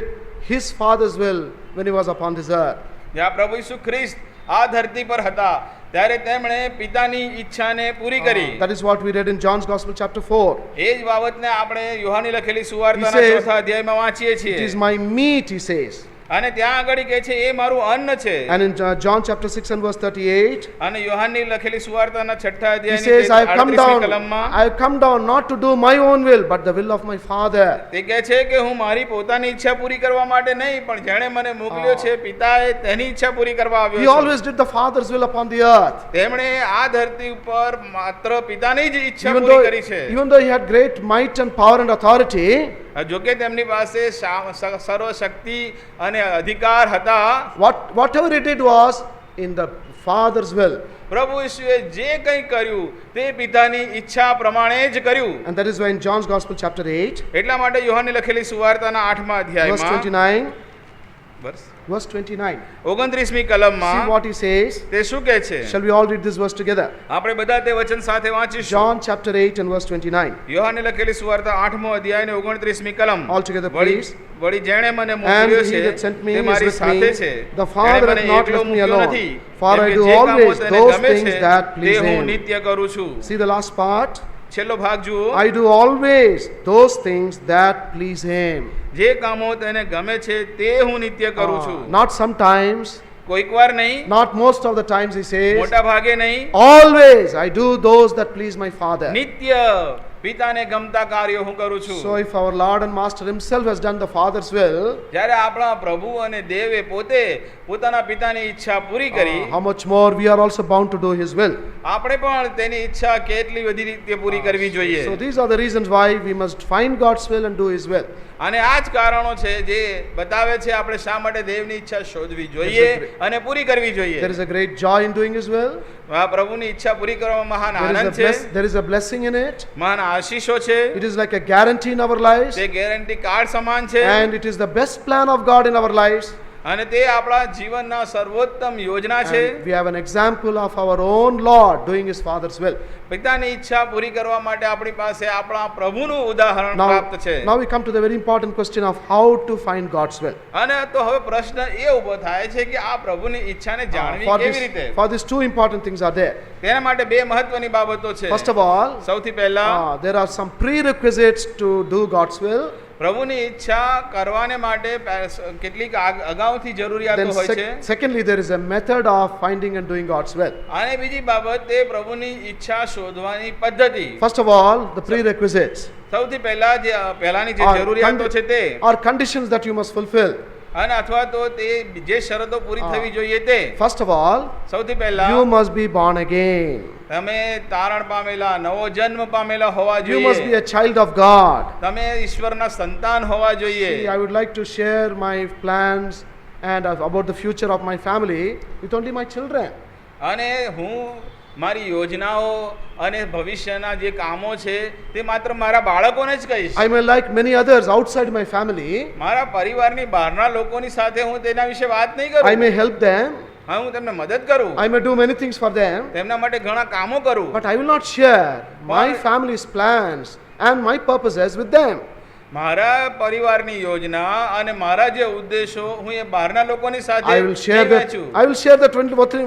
His Father's will when He was upon this earth. જ્યાં પ્રભુ ઈસુ ખ્રિસ્ત આ ધરતી પર હતા ત્યારે તેમણે પિતાની ઈચ્છાને પૂરી કરી. That is what we read in John's Gospel chapter 4. એ જ બાબતને આપણે યોહાની લખેલી સુવાર્તાના He says, ચોથા અધ્યાયમાં વાંચીએ છીએ. It is my meat, He says. અને ત્યાં આગળ કહે છે એ મારું અન્ન છે. And in John chapter 6 and verse 38, અને યોહાનની લખેલી સુવાર્તાના છઠ્ઠા He અધ્યાયની says, I have come down not to do my own will, but the will of my Father. તે કહે છે કે હું મારી પોતાની ઈચ્છા પૂરી કરવા માટે નહીં, પણ જેણે મને મોકલ્યો છે પિતાએ તેની ઈચ્છા પૂરી કરવા He આવ્યો છે. always did the Father's will upon the earth. તેમણે આ ધરતી ઉપર માત્ર પિતાની જ ઈચ્છા Even પૂરી કરી છે. though He had great might and power and authority, જો કે તેમની પાસે સર્વ શક્તિ અને અધિકાર હતા, whatever He did was in the Father's will. પ્રભુ ઈસુએ જે કંઈ કર્યું તે પિતાની ઈચ્છા પ્રમાણે જ કર્યું. And that is why in John's Gospel chapter 8, એટલા માટે યોહાનની લખેલી સુવાર્તાના 8મા verse અધ્યાયમાં 29, verse 29. 29મી કલમમાં See what He says. તે શું કહે છે? Shall we all read this verse together? આપણે બધા તે વચન સાથે વાંચીશું. John chapter 8 and verse 29. યોહાનની લખેલી સુવાર્તા 8મો અધ્યાય ને 29મી કલમ. All together, please. વળી જેણે મને And મોકલ્યો He છે that sent me તે is મારી with સાથે me. છે. The Father જેણે hath મને not એકલો left me મૂક્યો alone, નથી, for કેમ I કે do જે કામો always તેને those ગમે things છે that તે please હું Him. નિત્ય કરું છું. See the last part? છેલ્લો ભાગ જુઓ. I do always those things that please Him. જે કામો તેને ગમે છે તે હું નિત્ય કરું છું. Not sometimes, કોઈક વાર નહીં, not most of the times, He says. મોટા ભાગે નહીં, Always I do those that please my Father. નિત્ય પિતાને ગમતા કાર્યો હું કરું છું. So if our Lord and Master Himself has done the Father's will, જ્યારે આપણા પ્રભુ અને દેવે પોતે પોતાના પિતાની ઈચ્છા પૂરી કરી, how much more we are also bound to do His will. આપણે પણ તેની ઈચ્છા કેટલી બધી રીતે પૂરી કરવી જોઈએ. So these are the reasons why we must find God's will and do His will. અને આ જ કારણો છે જે બતાવે છે આપણે શા માટે દેવની ઈચ્છા શોધવી જોઈએ અને પૂરી કરવી જોઈએ. There is a great joy in doing His will. આ પ્રભુની ઈચ્છા પૂરી કરવામાં મહાન આનંદ છે, There is a blessing in it. મહાન આશીષો છે. It is like a guarantee in our lives. તે ગેરંટી કાર્ડ સમાન છે. And it is the best plan of God in our lives. અને તે આપણા જીવનના સર્વોત્તમ યોજના છે. And we have an example of our own Lord doing His Father's will. પિતાની ઈચ્છા પૂરી કરવા માટે આપણી પાસે આપણા પ્રભુનું ઉદાહરણ પ્રાપ્ત છે. Now we come to the very important question of how to find God's will. અને તો હવે પ્રશ્ન એ ઊભો થાય છે કે આ પ્રભુની ઈચ્છાને જાણવી કેવી રીતે? For these two important things are there. તેના માટે બે મહત્વની બાબતો છે. First of all, સૌથી પહેલા there are some prerequisites to do God's will. પ્રભુની ઈચ્છા કરવાને માટે કેટલીક અગાઉથી જરૂરિયાતો હોય છે. Secondly, there is a method of finding and doing God's will. અને બીજી બાબત તે પ્રભુની ઈચ્છા શોધવાની પદ્ધતિ. First of all, the prerequisites સૌથી પહેલા જે પહેલાની જે જરૂરિયાતો છે તે are conditions that you must fulfill. અને અથવા તો તે જે શરતો પૂરી થવી જોઈએ તે First of all, સૌથી પહેલા you must be born again. તમે તારણ પામેલા નવો જન્મ પામેલા હોવા You must be જોઈએ a child of God. તમે ઈશ્વરના સંતાન હોવા જોઈએ See, I would like to share my plans and about the future of my family with only my children. અને હું મારી યોજનાઓ અને ભવિષ્યના જે કામો છે તે માત્ર મારા બાળકોને જ કહીશ. I may like many others outside my family. મારા પરિવારની બહારના લોકોની સાથે હું તેના વિશે વાત નહીં I કરું. may help them. હા, હું તેમને મદદ કરું, I may do many things for them. તેમના માટે ઘણા કામો કરું, But I will not share my family's plans and my purposes with them. મારા પરિવારની યોજના અને મારા જે ઉદ્દેશો હું એ બહારના લોકોની સાથે I will share નહીં that. વહેંચું. I will share that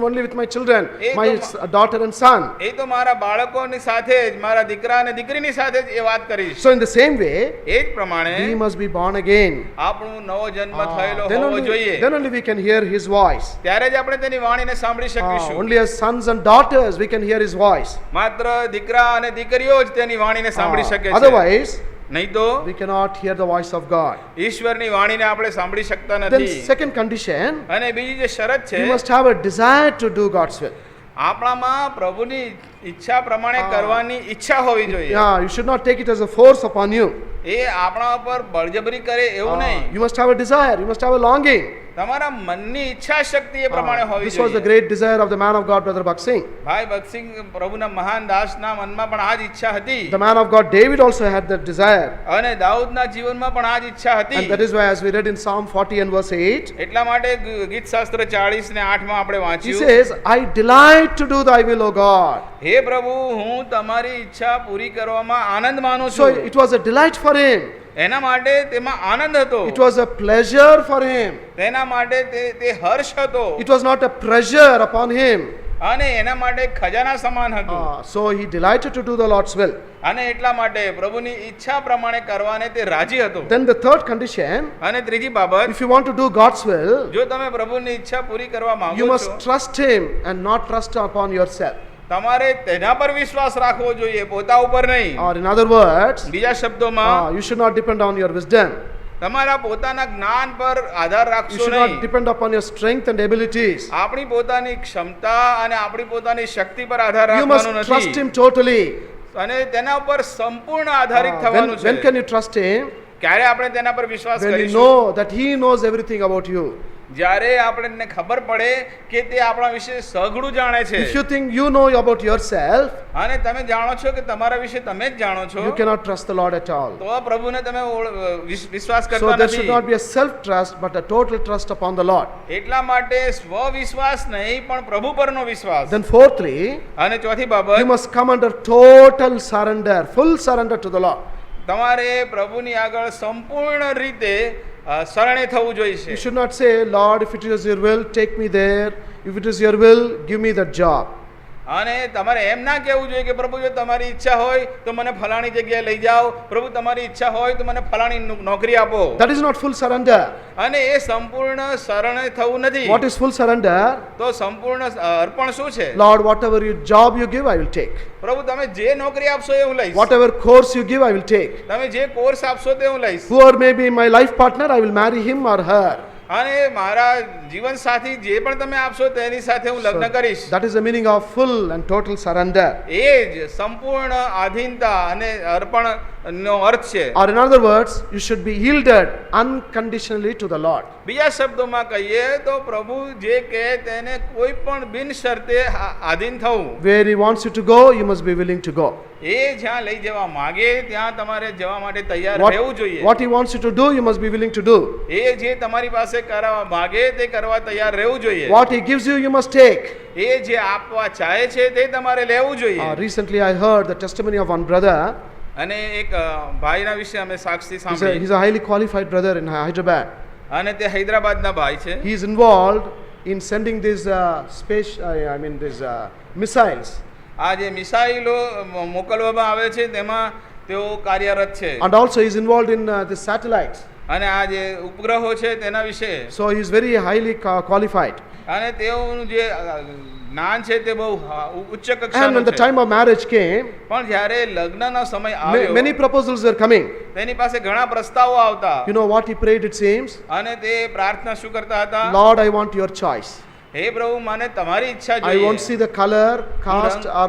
only with my children, my daughter and son. એ તો મારા બાળકોની સાથે જ, મારા દીકરા અને દીકરીની સાથે જ એ વાત કરીશ. So in the same way, એ જ પ્રમાણે we must be born again. આપણું નવો જન્મ થયેલો Then હોવો જોઈએ. only we can hear His voice. ત્યારે જ આપણે તેની વાણીને સાંભળી શકીશું. Only as sons and daughters we can hear His voice. માત્ર દીકરા અને દીકરીઓ જ તેની વાણીને સાંભળી શકે છે. Otherwise, નહીં તો we cannot hear the voice of God. ઈશ્વરની વાણીને આપણે સાંભળી શકતા Then નથી. second condition, અને બીજી જે શરત છે, you must have a desire to do God's will. આપણામાં પ્રભુની ઈચ્છા પ્રમાણે કરવાની ઈચ્છા હોવી જોઈએ. Yeah, you should not take it as a force upon you. એ આપણા ઉપર બળજબરી કરે એવું નહીં. You must have a desire, you must have a longing. તમારા મનની ઈચ્છા શક્તિ એ પ્રમાણે હોવી This was the જોઈએ. great desire of the man of God, Brother Bhakt Singh. ભાઈ ભગતસિંહ પ્રભુના મહાન દાસના મનમાં પણ આ જ ઈચ્છા હતી. The man of God, David, also had that desire. અને દાઉદના જીવનમાં પણ આ જ ઈચ્છા હતી. And that is why, as we read in Psalm 40 and verse 8, એટલા માટે ગીતશાસ્ત્ર 40 ને 8 માં આપણે he વાંચ્યું, says, I delight to do thy will, O God. હે પ્રભુ, હું તમારી ઈચ્છા પૂરી કરવામાં આનંદ માનું So છું. it was a delight for him. એના માટે તેમાં આનંદ હતો, It was a pleasure for him. તેના માટે તે હર્ષ હતો, It was not a pressure upon him. અને એના માટે ખજાના સમાન હતું. So he delighted to do the Lord's will. અને એટલા માટે પ્રભુની ઈચ્છા પ્રમાણે કરવાને તે રાજી હતો. Then the third condition, અને ત્રીજી બાબત, if you want to do God's will, જો તમે પ્રભુની ઈચ્છા પૂરી કરવા you માંગો must છો, trust him and not trust upon yourself. તમારે તેના પર વિશ્વાસ રાખવો જોઈએ, પોતા ઉપર નહીં. Or in other words, બીજા શબ્દોમાં, you should not depend on your wisdom. તમારા પોતાના જ્ઞાન પર આધાર You રાખશો should નહીં. not depend upon your strength and abilities. આપણી પોતાની ક્ષમતા અને આપણી પોતાની શક્તિ પર આધાર You must રાખવાનો trust નથી. him totally. અને તેના ઉપર સંપૂર્ણ આધારિત થવાનું When છે. can you trust him? ક્યારે આપણે તેના પર વિશ્વાસ When you કરીશું? know that he knows everything about you. જ્યારે આપણને ખબર પડે કે તે આપણા વિશે સઘળું જાણે છે. If you think you know about yourself, અને તમે જાણો છો કે તમારા વિશે તમે જ જાણો છો, you cannot trust the Lord at all. તો પ્રભુને તમે વિશ્વાસ So કરતા there should નથી. not be a self-trust, but a total trust upon the Lord. એટલા માટે સ્વવિશ્વાસ નહીં પણ પ્રભુ પરનો વિશ્વાસ. Then fourthly, અને ચોથી you બાબત, must come under total surrender, full surrender to the Lord. તમારે પ્રભુની આગળ સંપૂર્ણ રીતે શરણે થવું You જોઈએ. should not say, Lord, if it is your will, take me there. If it is your will, give me that job. અને તમારે એમ ના કહેવું જોઈએ કે પ્રભુ જો તમારી ઈચ્છા હોય તો મને ફલાણી જગ્યાએ લઈ જાઓ, પ્રભુ તમારી ઈચ્છા હોય તો મને ફલાણી નોકરી આપો. That is not full surrender. અને એ સંપૂર્ણ શરણે થવું નથી. What is full surrender? તો સંપૂર્ણ અર્પણ શું છે? Lord, whatever job you give, I will take. પ્રભુ તમે જે નોકરી આપશો એ હું લઈશ. Whatever course you give, I will take. તમે જે કોર્સ આપશો તે હું લઈશ. Whoever may be my life partner, I will marry him or her. અને મારા જીવન સાથી જે પણ તમે આપશો તેની સાથે હું લગ્ન કરીશ. That is the meaning of full and total surrender. એ જ સંપૂર્ણ આધીનતા અને અર્પણનો અર્થ છે. Or in other words, you should be yielded unconditionally to the Lord. બીજા શબ્દોમાં કહીએ તો પ્રભુ જે કહે તેને કોઈ પણ બિન શરતે આધીન થવું. Where he wants you to go, you must be willing to go. એ જ્યાં લઈ જવા માગે ત્યાં તમારે જવા માટે તૈયાર રહેવું જોઈએ. What he wants you to do, you must be willing to do. એ જે તમારી પાસે કરવા માગે તે કરવા તૈયાર રહેવું જોઈએ. What he gives you, you must take. એ જે આપવા ચાહે છે તે તમારે લેવું જોઈએ. Recently I heard the testimony of one brother. અને એક ભાઈના વિશે અમે સાક્ષી He's સાંભળી. a highly qualified brother in Hyderabad. અને તે હૈદરાબાદના ભાઈ છે. He is involved in sending these these missiles. આ જે મિસાઇલો મોકલવામાં આવે છે તેમાં તેઓ કાર્યરત છે. And also he is involved in the satellites. અને આ જે ઉપગ્રહો છે તેના વિશે. So he is very highly qualified. અને તેઓનું જે જ્ઞાન છે તે બહુ ઉચ્ચ And when કક્ષાનું the છે. time of marriage came, પણ જ્યારે લગ્નનો સમય આવ્યો many proposals were coming. તેની પાસે ઘણા પ્રસ્તાવો આવતા You know what he prayed, it seems? અને તે પ્રાર્થના શું કરતા હતા? Lord, I want your choice. હે પ્રભુ, મને તમારી ઈચ્છા I won't જોઈએ. see the color, caste, or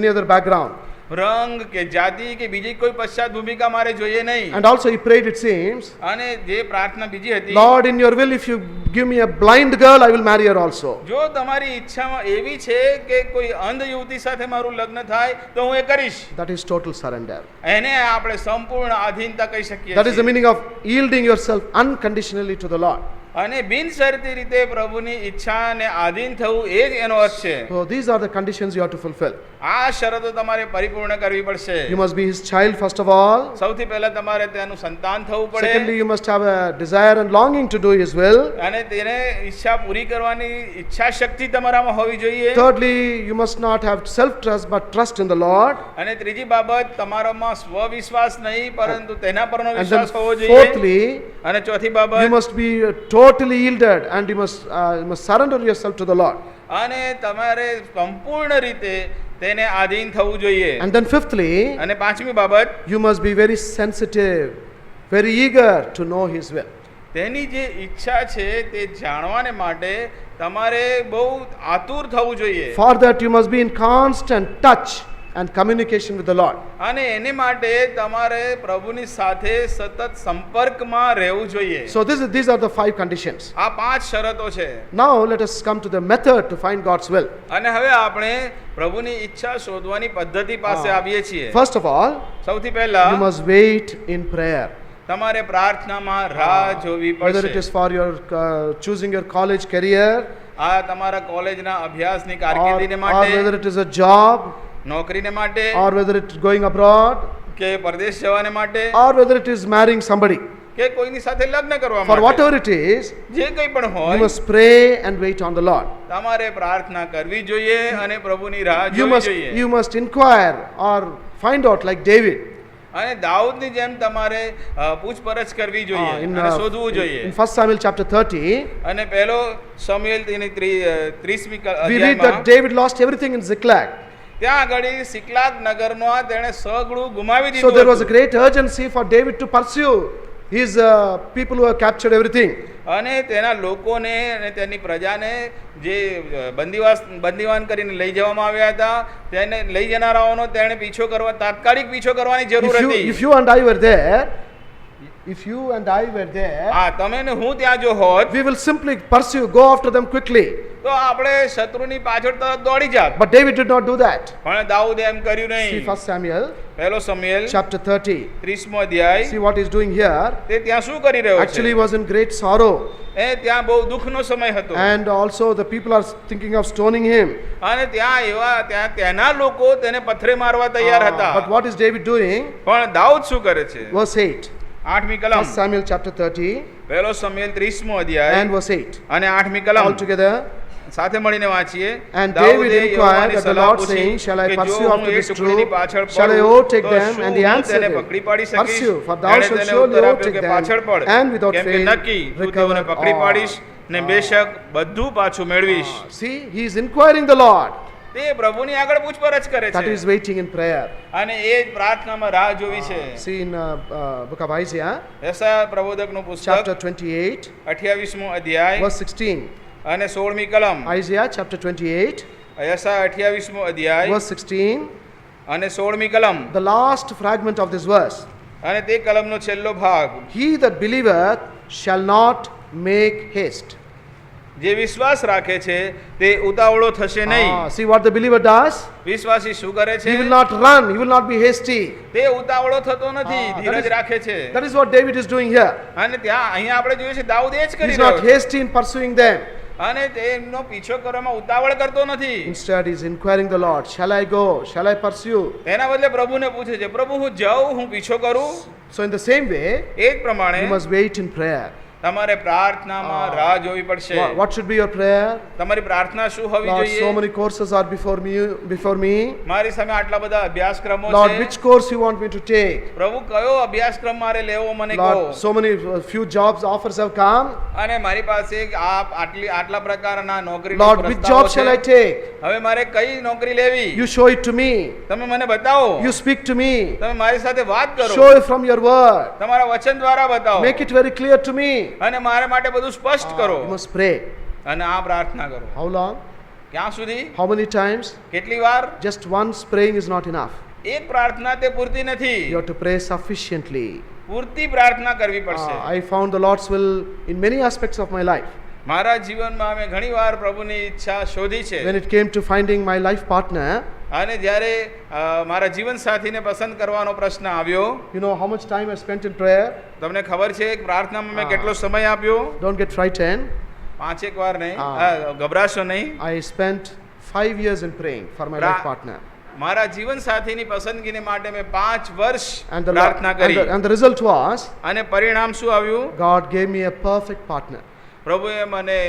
any other background. રંગ કે જાતિ કે બીજી કોઈ પશ્ચાત ભૂમિકા મારે જોઈએ નહીં. And also he prayed, it seems, અને જે પ્રાર્થના બીજી હતી, Lord, in your will, if you give me a blind girl, I will marry her also. જો તમારી ઈચ્છામાં એવી છે કે કોઈ અંધ યુવતી સાથે મારું લગ્ન થાય તો હું એ કરીશ. That is total surrender. એને આપણે સંપૂર્ણ આધીનતા કહી શકીએ That is the છીએ. meaning of yielding yourself unconditionally to the Lord. અને બિનશરતી રીતે પ્રભુની ઈચ્છાને આધીન થવું એ જ એનો અર્થ છે. So these are the conditions you have to fulfill. આ શરતો તમારે પરિપૂર્ણ કરવી પડશે. You must be his child first of all. સૌથી પહેલા તમારે તેનું સંતાન થવું Secondly, પડે you must have a desire and longing to do his will. અને તેને ઈચ્છા પૂરી કરવાની ઈચ્છા શક્તિ તમારામાં હોવી જોઈએ. Thirdly, you must not have self-trust but trust in the Lord. અને ત્રીજી બાબત, તમારામાં સ્વવિશ્વાસ નહીં પરંતુ તેના પરનો And then વિશ્વાસ હોવો જોઈએ. fourthly, અને ચોથી you બાબત, must be totally yielded and you must surrender yourself to the Lord. અને તમારે સંપૂર્ણ રીતે તેને આધીન થવું જોઈએ. And then fifthly, અને પાંચમી બાબત, you must be very sensitive, very eager to know his will. તેની જે ઈચ્છા છે તે જાણવાને માટે તમારે બહુ આતુર થવું જોઈએ. For that you must be in constant touch and communication with the Lord. અને એને માટે તમારે પ્રભુની સાથે સતત સંપર્કમાં રહેવું જોઈએ. So these are the 5 conditions. આ 5 શરતો છે. Now let us come to the method to find God's will. અને હવે આપણે પ્રભુની ઈચ્છા શોધવાની પદ્ધતિ પાસે આવીએ છીએ. First of all, સૌથી પહેલા you must wait in prayer. તમારે પ્રાર્થનામાં રાહ જોવી Whether it પડશે. is for your choosing your college career, આ તમારા કોલેજના અભ્યાસની or કારકિર્દીને whether માટે, it is a job, નોકરીને માટે, or whether it is going abroad, કે પરદેશ જવાને માટે, or whether it is marrying somebody. કે કોઈની સાથે લગ્ન કરવા For માટે, whatever it is, જે કંઈ પણ you હોય, must pray and wait on the Lord. તમારે પ્રાર્થના કરવી જોઈએ અને પ્રભુની રાહ You જોવી જોઈએ. must inquire or find out like David. અને દાઉદની જેમ તમારે પૂછપરછ કરવી જોઈએ In અને શોધવું જોઈએ. 1 Samuel chapter 30, અને પહેલો સમુએલ તેની 30મી we read that અધ્યાયમાં David lost everything in Ziklag. ત્યાં આગળ સિકલાગ નગરનો તેણે સગળું ગુમાવી So there દીધું was a હતું. great urgency for David to pursue his people who have captured everything. અને તેના લોકોને અને તેની પ્રજાને જે બંદીવાન કરીને લઈ જવામાં આવ્યા હતા, તેને લઈ જનારાઓનો તેણે પીછો કરવા, તાત્કાલિક પીછો કરવાની જરૂર હતી. If you and I were there, હા, તમે ને હું ત્યાં જો હોત we will simply pursue, go after them quickly. તો આપણે શત્રુની પાછળ તરત દોડી જાત. But David did not do that. પણ દાઉદે એમ કર્યું See નહીં. 1 Samuel પહેલો સમુએલ chapter 30. 30મો અધ્યાય, See what he's doing here. તે ત્યાં શું કરી રહ્યો Actually, he છે? was in great sorrow. ત્યાં બહુ દુઃખનો સમય હતો. And also the people are thinking of stoning him. અને ત્યાંના લોકો તેને પથ્થરે મારવા તૈયાર હતા. But what is David doing? પણ દાઉદ શું કરે છે? Verse 8. 8મી કલમ, 1 Samuel chapter 30 પહેલો સમુએલ 30મો અધ્યાય and verse 8. અને 8મી કલમ All together. સાથે મળીને વાંચીએ. And દાઉદે David inquired યહોવાની of the સલાહ Lord, પૂછી saying, Shall I કે જો pursue હું after એ this ટુકડીની troop? પાછળ Shall I પડું overtake તો them? શું And he હું answered તેને him, પકડી પાડી શકીશ? Pursue, for thou એણે shalt તેને surely ઉત્તર આપ્યો overtake કે them, પાછળ પડ, and without કેમ કે fail નક્કી તું recover તેઓને પકડી all. પાડીશ ને બેશક બધું પાછું મેળવીશ. See, he is inquiring the Lord. તે પ્રભુની આગળ પૂછપરછ કરે That છે is waiting in prayer. અને એ જ પ્રાર્થનામાં રાહ જોવી છે. See in book of Isaiah, યશાયા પ્રબોધકનું chapter પુસ્તક 28, 28મો અધ્યાય verse 16. અને 16મી કલમ, Isaiah chapter 28, યશાયા 28મો અધ્યાય verse 16, અને 16મી કલમ, the last fragment of this verse. અને તે કલમનો છેલ્લો ભાગ. He that believeth shall not make haste. જે વિશ્વાસ રાખે છે તે ઉતાવળો થશે નહીં. See what the believer does? વિશ્વાસી શું કરે છે? He will not run, he will not be hasty. તે ઉતાવળો થતો નથી, that ધીરજ is- રાખે છે. That is what David is doing here. અને ત્યાં અહીંયા આપણે જોઈએ છે દાઉદ એ જ He કરી is રહ્યો not છે. hasty in pursuing them. અને તેમનો પીછો કરવામાં ઉતાવળ કરતો નથી. Instead, he is inquiring the Lord, shall I go? Shall I pursue? તેના બદલે પ્રભુને પૂછે છે, પ્રભુ હું જાઉં, હું પીછો કરું? So in the same way, એ જ પ્રમાણે you must wait in prayer. તમારે પ્રાર્થનામાં રાહ જોવી પડશે. What should be your prayer? તમારી પ્રાર્થના શું હોવી Lord, જોઈએ? so many courses are before me. મારી સામે આટલા બધા અભ્યાસક્રમો Lord, છે. which course you want me to take? પ્રભુ કયો અભ્યાસક્રમ મારે લેવો મને કહો. Lord, so many few jobs offers have come. અને મારી પાસે આટલા પ્રકારના નોકરીનો Lord, which પ્રસ્તાવો job shall I છે. take? હવે મારે કઈ નોકરી લેવી? You show it to me. તમે મને બતાવો. You speak to me. તમે મારી સાથે વાત કરો. Show it from your word. તમારા વચન દ્વારા બતાવો. Make it very clear to me. અને મારા માટે બધું સ્પષ્ટ કરો. You must pray. અને આ પ્રાર્થના કરો. How long? ક્યાં સુધી? How many times? કેટલી વાર? Just once praying is not enough. એક પ્રાર્થના તે પૂરતી નથી. You have to pray sufficiently. પૂરતી પ્રાર્થના કરવી પડશે. I found the Lord's will in many aspects of my life. મારા જીવનમાં અમે ઘણીવાર પ્રભુની ઈચ્છા શોધી છે. When it came to finding my life partner, અને જ્યારે મારા જીવન સાથીને પસંદ કરવાનો પ્રશ્ન આવ્યો, you know how much time I spent in prayer? તમને ખબર છે કે પ્રાર્થનામાં મેં કેટલો સમય આપ્યો? Don't get frightened. 5 વાર નહીં, ગભરાશો નહીં. I spent 5 years in praying for my life partner. મારા જીવન સાથીની પસંદગીને માટે મેં 5 વર્ષ And પ્રાર્થના કરી. the result was, અને પરિણામ શું આવ્યું? God gave me a perfect partner. પ્રભુએ મને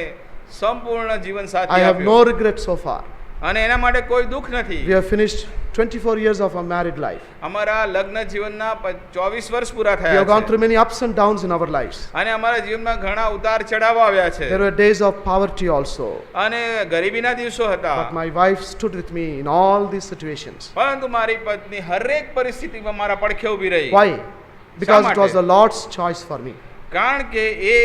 સંપૂર્ણ જીવન I સાથી have આપ્યો. no regrets so far. અને એના માટે કોઈ દુઃખ નથી. We have finished 24 years of our married life. અમારા લગ્ન જીવનના 24 વર્ષ પૂરા We થયા have gone છે. through many ups and downs in our lives. અને અમારા જીવનમાં ઘણા ઉતાર ચઢાવો આવ્યા છે. There were days of poverty also. અને ગરીબીના દિવસો હતા. But my wife stood with me in all these situations. પરંતુ મારી પત્ની હરેક પરિસ્થિતિમાં મારા પડખે ઊભી રહી. Why? Because it માટે? was the Lord's choice for me. કારણ કે એ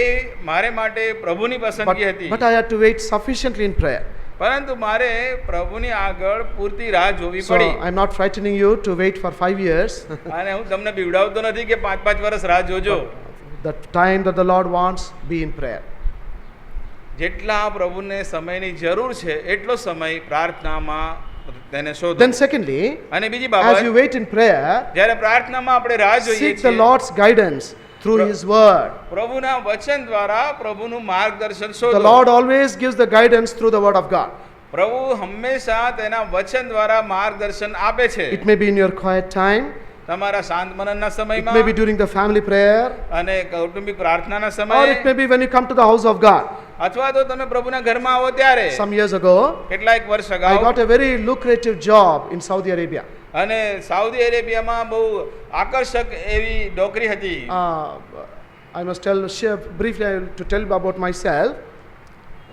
મારે માટે પ્રભુની પસંદગી હતી. But I had to wait sufficiently in prayer. પરંતુ મારે પ્રભુની આગળ પૂરતી રાહ જોવી So પડી. I'm not frightening you to wait for 5 years. અને હું તમને બીવડાવતો નથી કે 5 વર્ષ રાહ જોજો. The time that the Lord wants, be in prayer. જેટલા પ્રભુને સમયની જરૂર છે એટલો સમય પ્રાર્થનામાં તેને શોધો. Then secondly, અને બીજી as બાબત, you wait in prayer, જ્યારે પ્રાર્થનામાં આપણે રાહ જોઈએ seek the છીએ, Lord's guidance through His word. પ્રભુના વચન દ્વારા પ્રભુનું માર્ગદર્શન The શોધો. Lord always gives the guidance through the word of God. પ્રભુ હંમેશા તેના વચન દ્વારા માર્ગદર્શન આપે છે. It may be in your quiet time, તમારા શાંત મનનના it સમયમાં, may be during the family prayer, અને કૌટુંબિક પ્રાર્થનાના or સમયે, it may be when you come to the house of God. અથવા તો તમે પ્રભુના ઘરમાં આવો ત્યારે. Some years ago, કેટલાક વર્ષ I અગાઉ got a very lucrative job in Saudi Arabia. અને સાઉદી અરેબિયામાં બહુ આકર્ષક એવી નોકરી હતી. I must share briefly to tell about myself.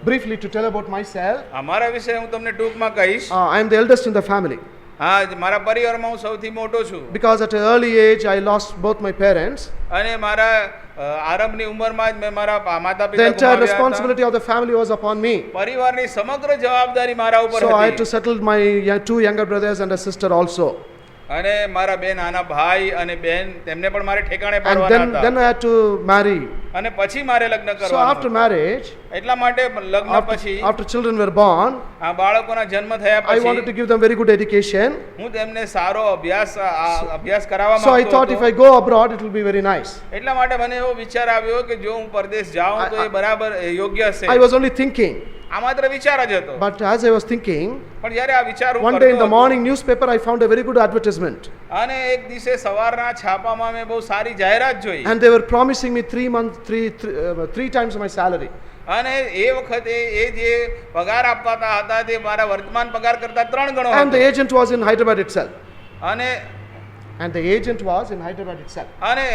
Briefly to tell about myself. અમારા વિશે હું તમને ટૂંકમાં કહીશ. I am the eldest in the family. હા, મારા પરિવારમાં હું સૌથી મોટો છું. Because at an early age I lost both my parents. અને મારા આરંભની ઉંમરમાં જ મેં મારા The માતા-પિતા entire ગુમાવ્યા હતા. responsibility of the family was upon me. પરિવારની સમગ્ર જવાબદારી મારા ઉપર So I had હતી. to settle my 2 younger brothers and a sister also. અને મારા બે નાના ભાઈ અને બેન તેમને પણ મારે ઠેકાણે And પાડવાના then હતા. I had to marry. અને પછી મારે લગ્ન So કરવાનું after હતું. marriage, એટલા માટે લગ્ન પછી after children were born, આ બાળકોના જન્મ થયા I wanted to પછી give them very good education. હું તેમને સારો અભ્યાસ કરાવવા So I માંગતો thought if હતો. I go abroad, it will be very nice. એટલા માટે મને એવો વિચાર આવ્યો કે જો હું પરદેશ જાઉં તો એ બરાબર યોગ્ય હશે. I was only thinking. આ માત્ર વિચાર જ હતો. But as I was thinking, પણ જ્યારે આ વિચાર હું one day in કરતો the હતો, morning newspaper, I found a very good advertisement. અને એક દિવસે સવારના છાપામાં મેં બહુ સારી જાહેરાત જોઈ. And they were promising me 3 times my salary. અને એ વખતે એ જે પગાર આપતા હતા તે મારા વર્તમાન પગાર કરતા 3 ગણો And the હતો. agent was in Hyderabad itself. અને અને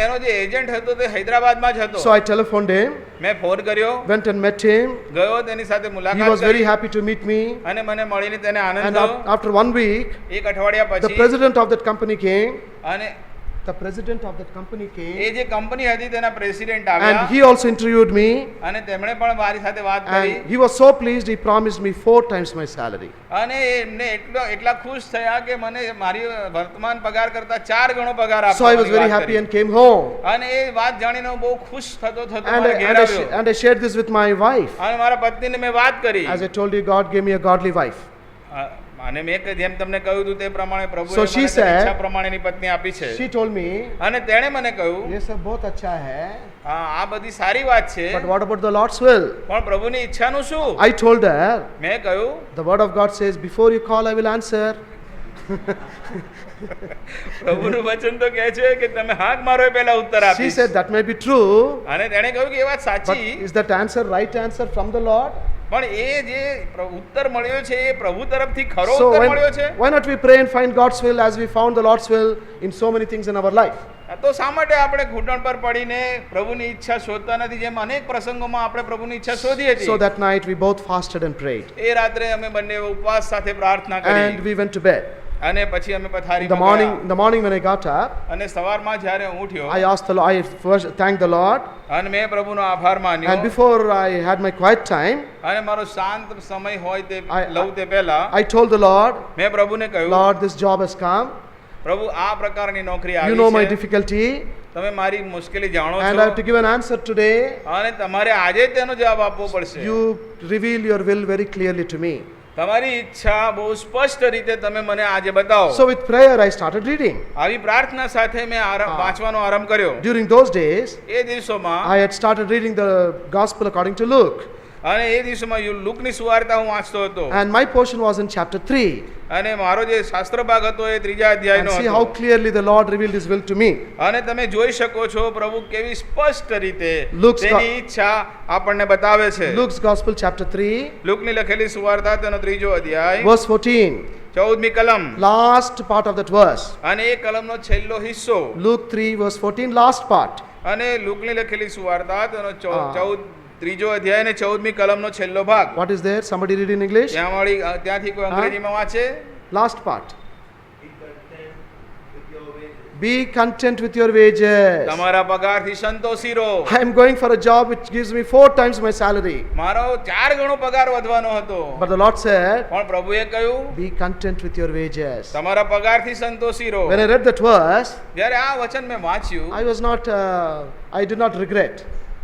એનો જે એજન્ટ હતો તે હૈદરાબાદમાં જ હતો. So I telephoned him, મેં ફોન કર્યો, went and met him. ગયો, તેની સાથે He મુલાકાત was very કરી happy to meet me. અને મને મળીને તેને આનંદ And થયો. after 1 week, એક અઠવાડિયા the પછી president of that company came. અને The president of that company A came. જે કંપની હતી તેના પ્રેસિડેન્ટ And આવ્યા he also interviewed me. અને તેમણે પણ મારી સાથે વાત કરી. And he was so pleased, he promised me 4 times my salary. અને એમને એટલા ખુશ થયા કે મને મારી વર્તમાન પગાર કરતા 4 ગણો પગાર So I was very આપવાની વાત happy કરી. and came home. અને એ વાત જાણીને હું બહુ ખુશ થતો And મારા ઘેર આવ્યો. I shared this with my wife. અને મારા પત્નીને મેં વાત કરી. As I told you, God gave me a godly wife. અને મેં જેમ તમને કહ્યું હતું તે પ્રમાણે પ્રભુએ So મને she તેની said- ઈચ્છા પ્રમાણેની પત્ની આપી છે. She told me, અને તેણે મને કહ્યું, ये सब बहुत अच्छा है, આ બધી સારી વાત છે, but what about the Lord's will? પણ પ્રભુની ઈચ્છાનું શું? I told her, મેં કહ્યું, the word of God says, before you call, I will answer. પ્રભુનું વચન તો કહે છે કે તમે હાક મારો એ પહેલા ઉત્તર She આપીશ. said, that may be true, અને તેણે કહ્યું કે એ વાત but સાચી, is that answer right answer from the Lord? પણ એ જે ઉત્તર મળ્યો છે એ પ્રભુ તરફથી ખરો So ઉત્તર મળ્યો છે. why not we pray and find God's will as we found the Lord's will in so many things in our life? તો શા માટે આપણે ઘૂંટણ પર પડીને પ્રભુની ઈચ્છા શોધતા નથી, જેમ અનેક પ્રસંગોમાં આપણે પ્રભુની ઈચ્છા શોધી હતી. So that night we both fasted and prayed, એ રાત્રે અમે બંને ઉપવાસ સાથે પ્રાર્થના and કરી we went to bed. અને પછી અમે In પથારીમાં the morning when I got up, ગયા. અને સવારમાં જ્યારે હું ઉઠ્યો I asked the Lord, I first thanked the Lord, અને મેં પ્રભુનો આભાર માન્યો, and before I had my quiet time, અને મારો શાંત સમય હોય તે I- લઉં તે પહેલા I told the Lord, મેં પ્રભુને કહ્યું, Lord, this job has come. પ્રભુ આ પ્રકારની નોકરી You know my આવી છે, difficulty, તમે મારી મુશ્કેલી જાણો and I have to છો, give an answer today. અને તમારે આજે જ તેનો જવાબ આપવો પડશે. You reveal your will very clearly to me. તમારી ઈચ્છા બહુ સ્પષ્ટ રીતે તમે મને આજે બતાવો. So with prayer, I started reading. આવી પ્રાર્થના સાથે મેં વાંચવાનો આરંભ કર્યો. During those days, એ દિવસોમાં I had started reading the Gospel according to Luke, અને એ દિવસોમાં લુકની સુવાર્તા હું વાંચતો હતો, and my portion was in chapter 3. અને મારો જે શાસ્ત્ર ભાગ હતો એ ત્રીજા And અધ્યાયનો see how હતો. clearly the Lord revealed His will to me. અને તમે જોઈ શકો છો પ્રભુ કેવી સ્પષ્ટ રીતે Luke's તેની ઈચ્છા આપણને બતાવે છે. Luke's Gospel, chapter 3, લુકની લખેલી સુવાર્તા તેનો ત્રીજો અધ્યાય verse 14, 14મી કલમ, last part of that verse. અને એ કલમનો છેલ્લો હિસ્સો. Luke 3, verse 14, last part. અને લુકની લખેલી સુવાર્તા તેનો હા. ત્રીજો અધ્યાય ને 14મી કલમનો છેલ્લો ભાગ. What is there? Somebody read in English? ત્યાંથી કોઈ અંગ્રેજીમાં વાંચે? Last part. Be content with your wages. તમારા પગારથી સંતોષી રહો. I am going for a job which gives me 4 times my salary. મારો 4 ગણો પગાર વધવાનો હતો. But the Lord said, પણ પ્રભુએ કહ્યું, be content with your wages. તમારા પગારથી સંતોષી રહો. When I read that verse, જ્યારે આ વચન મેં વાંચ્યું I did not regret.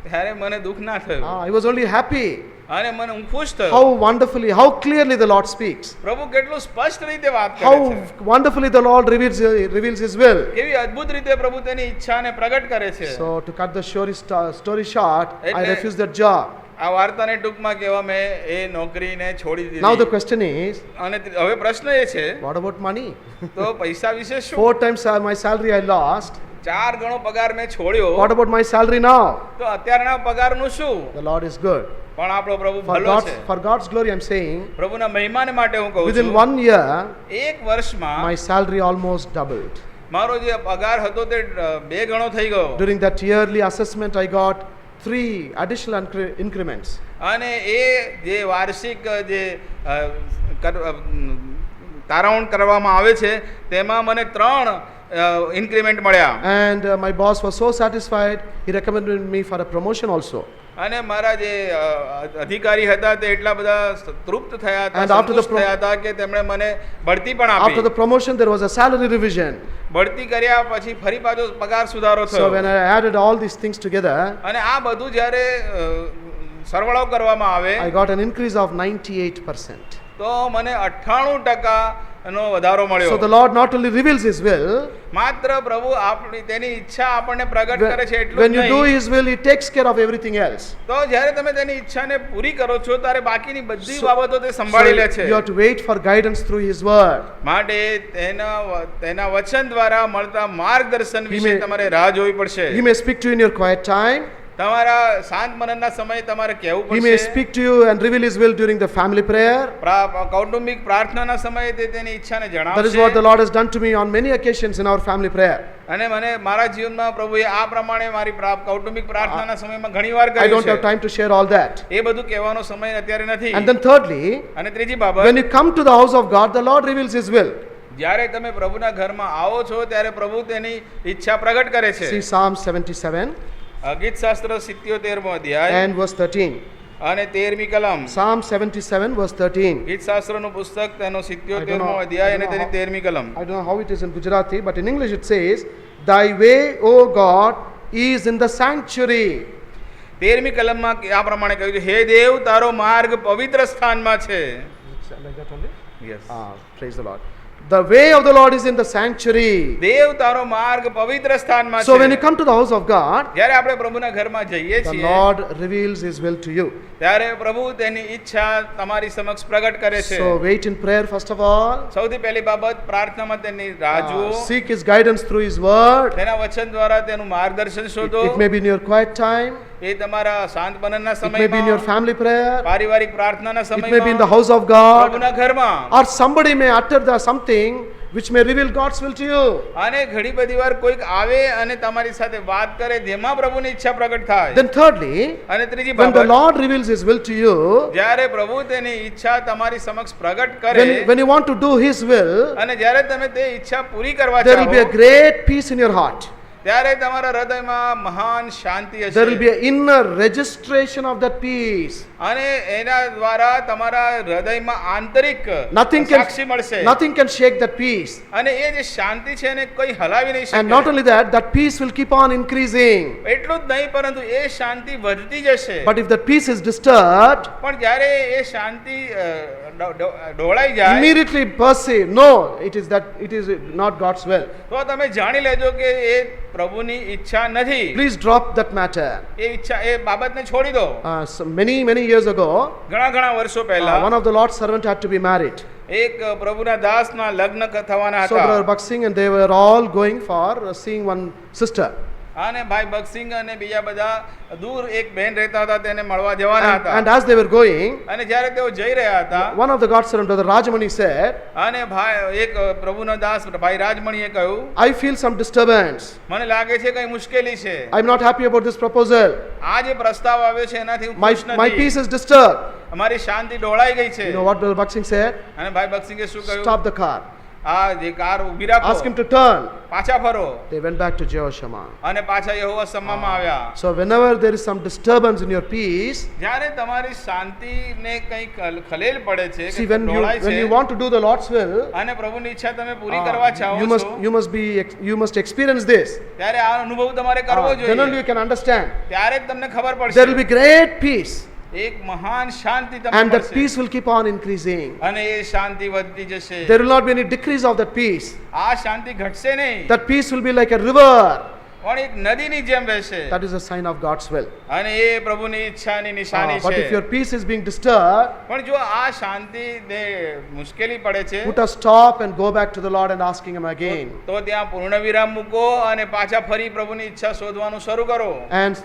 ત્યારે મને દુઃખ ના થયું, I was only happy. અને મને હું ખુશ થયો. How wonderfully, how clearly the Lord speaks. પ્રભુ કેટલું સ્પષ્ટ રીતે વાત કરે How છે, wonderfully the Lord reveals His will. કેવી અદ્ભુત રીતે પ્રભુ તેની ઈચ્છાને પ્રગટ કરે છે. So to cut the story short, I એટલે- refused that job. આ વાર્તાને ટૂંકમાં કહેવા મેં એ નોકરીને છોડી Now the દીધી. question is, અને હવે પ્રશ્ન એ છે, what about money? તો પૈસા વિશે શું? 4 times my salary I lost. 4 ગણો પગાર મેં છોડ્યો, What about my salary now? તો અત્યારના પગારનું શું? The Lord is good. પણ આપણો પ્રભુ For ભલો છે. God's glory, I'm saying, પ્રભુના મહિમાને માટે હું કહું within છું, 1 year, એક વર્ષમાં my salary almost doubled. મારો જે પગાર હતો તે 2 ગણો થઈ ગયો. During that yearly assessment, I got 3 additional increments. અને એ જે વાર્ષિક જે તારવણ કરવામાં આવે છે તેમાં મને 3 ઇન્ક્રીમેન્ટ મળ્યા. And my boss was so satisfied, he recommended me for a promotion also. અને મારા જે અધિકારી હતા તે એટલા બધા તૃપ્ત થયા હતા, And after the સંતુષ્ટ થયા હતા કે તેમણે મને બઢતી પણ After આપી. the promotion, there was a salary revision. બઢતી કર્યા પછી ફરી પાછો પગાર સુધારો So થયો. when I added all these things together, અને આ બધું જ્યારે સરવાળો કરવામાં આવે I got an increase of 98%. તો મને 98% વધારો મળ્યો. So the Lord not only reveals His will, માત્ર પ્રભુ આપણી તેની ઈચ્છા આપણને પ્રગટ કરે છે એટલું when જ you do નહીં, His will, He takes care of everything else. તો જ્યારે તમે તેની ઈચ્છાને પૂરી કરો છો ત્યારે બાકીની બધી So- બાબતો તે So સંભાળી લે છે. you have to wait for guidance through His word. માટે તેના વચન દ્વારા મળતા માર્ગદર્શન He વિશે may- તમારે રાહ જોવી પડશે. He may speak to you in your quiet time. તમારા શાંત મનના સમયે તમારે કહેવું He may પડશે. speak to you and reveal His will during the family prayer. કૌટુંબિક પ્રાર્થનાના સમયે તે તેની ઈચ્છાને That is જણાવશે. what the Lord has done to me on many occasions in our family prayer. અને મને મારા જીવનમાં પ્રભુએ આ પ્રમાણે મારી કૌટુંબિક પ્રાર્થનાના સમયમાં ઘણીવાર I કર્યું don't have છે. time to share all that. એ બધું કહેવાનો સમય અત્યારે નથી. And then thirdly, અને ત્રીજી બાબત, when you come to the house of God, the Lord reveals His will. જ્યારે તમે પ્રભુના ઘરમાં આવો છો ત્યારે પ્રભુ તેની ઈચ્છા પ્રગટ કરે છે. See Psalm 77 ગીતશાસ્ત્ર 77મો અધ્યાય and verse 13. અને 13મી કલમ. Psalm 77 verse 13. ગીતશાસ્ત્રનું પુસ્તક તેનો I don't 77મો know- અધ્યાય I અને don't તેની know 13મી કલમ. I don't know how it is in Gujarati, but in English it says, Thy way, O God, is in the sanctuary. 13મી કલમમાં આ પ્રમાણે કહ્યું છે, હે દેવ તારો માર્ગ પવિત્ર સ્થાનમાં છે. Like that only? Yes. Praise the Lord. The way of the Lord is in the sanctuary. દેવ તારો માર્ગ પવિત્ર સ્થાનમાં So when you છે. come to the house of God, જ્યારે આપણે પ્રભુના ઘરમાં જઈએ the છીએ Lord reveals His will to you. ત્યારે પ્રભુ તેની ઈચ્છા તમારી સમક્ષ પ્રગટ કરે છે. So wait in prayer first of all. સૌથી પહેલી બાબત પ્રાર્થનામાં તેની રાહ જુઓ. Seek His guidance through His word. તેના વચન દ્વારા તેનું માર્ગદર્શન શોધો. It may be in your quiet time. એ તમારા શાંત મનનના It may be in your સમયમાં, family prayer. પારિવારિક પ્રાર્થનાના It may be in the સમયમાં, house of God. પ્રભુના ઘરમાં. Or somebody may utter something which may reveal God's will to you. અને ઘણી બધી વાર કોઈક આવે અને તમારી સાથે વાત કરે જેમાં પ્રભુની ઈચ્છા પ્રગટ થાય. Then thirdly, અને ત્રીજી when the બાબત, Lord reveals His will to you, જ્યારે પ્રભુ તેની ઈચ્છા તમારી સમક્ષ પ્રગટ કરે when you want to do His will, અને જ્યારે તમે તે ઈચ્છા પૂરી કરવા there will be a ચાહો great peace in your heart. ત્યારે તમારા હૃદયમાં મહાન શાંતિ There will be હશે an inner registration of that peace. અને એના દ્વારા તમારા હૃદયમાં આંતરિક Nothing can, સાક્ષી મળશે. nothing can shake that peace. અને એ જે શાંતિ છે એને કોઈ હલાવી નહીં And not શકે. only that, that peace will keep on increasing. એટલું જ નહીં પરંતુ એ શાંતિ વધતી જશે. But if that peace is disturbed, પણ જ્યારે એ શાંતિ ઢોળાઈ જાય immediately perceive, no, it is not God's will. તો તમે જાણી લેજો કે એ પ્રભુની ઈચ્છા નથી. Please drop that matter. એ બાબતને છોડી દો. So many years ago, ઘણા વર્ષો પહેલા one of the Lord's servants had to be married. એક પ્રભુના દાસના લગ્ન થવાના So Brother હતા Buxing and they were all going for seeing one sister. અને ભાઈ બક્સિંગ અને બીજા બધા દૂર એક બહેન રહેતા હતા તેને મળવા જવાના And હતા. as they were going, અને જ્યારે તેઓ જઈ રહ્યા હતા one of the God's servants, Brother Rajamani, said, અને ભાઈ એક પ્રભુનો દાસ ભાઈ રાજમણીએ કહ્યું, I feel some disturbance. મને લાગે છે કઈ મુશ્કેલી છે. I'm not happy about this proposal. આ જે પ્રસ્તાવ આવ્યો છે એનાથી હું My ખુશ peace નથી. is disturbed. અમારી શાંતિ ઢોળાઈ ગઈ છે. You know what Brother Buxing said? અને ભાઈ બક્સિંગે શું કહ્યું? Stop the car. આ જે કાર ઊભી રાખો, Ask him to turn. પાછા ફરો. They went back to Jehoshaphat. અને પાછા યહોવા સમામાં આવ્યા. So whenever there is some disturbance in your peace, જ્યારે તમારી શાંતિને કંઈ ખલેલ પડે છે see, કે when ઢોળાય you છે want to do the Lord's will, અને પ્રભુની ઈચ્છા તમે પૂરી કરવા ચાહો છો, you must experience this. ત્યારે આ અનુભવ તમારે કરવો Then only જોઈએ. you can understand. ત્યારે જ તમને ખબર There will પડશે. be great peace, એક મહાન શાંતિ તમને and that મળશે. peace will keep on increasing. અને એ શાંતિ વધતી જશે. There will not be any decrease of that peace. આ શાંતિ ઘટશે નહીં, That peace will be like a river. પણ એક નદીની જેમ વહેશે. That is a sign of God's will. અને એ પ્રભુની ઈચ્છાની નિશાની But if your છે. peace is being disturbed, પણ જો આ શાંતિને મુશ્કેલી પડે છે put a stop and go back to the Lord and asking Him again. તો ત્યાં પૂર્ણ વિરામ મૂકો અને પાછા ફરી પ્રભુની ઈચ્છા શોધવાનું શરૂ કરો. And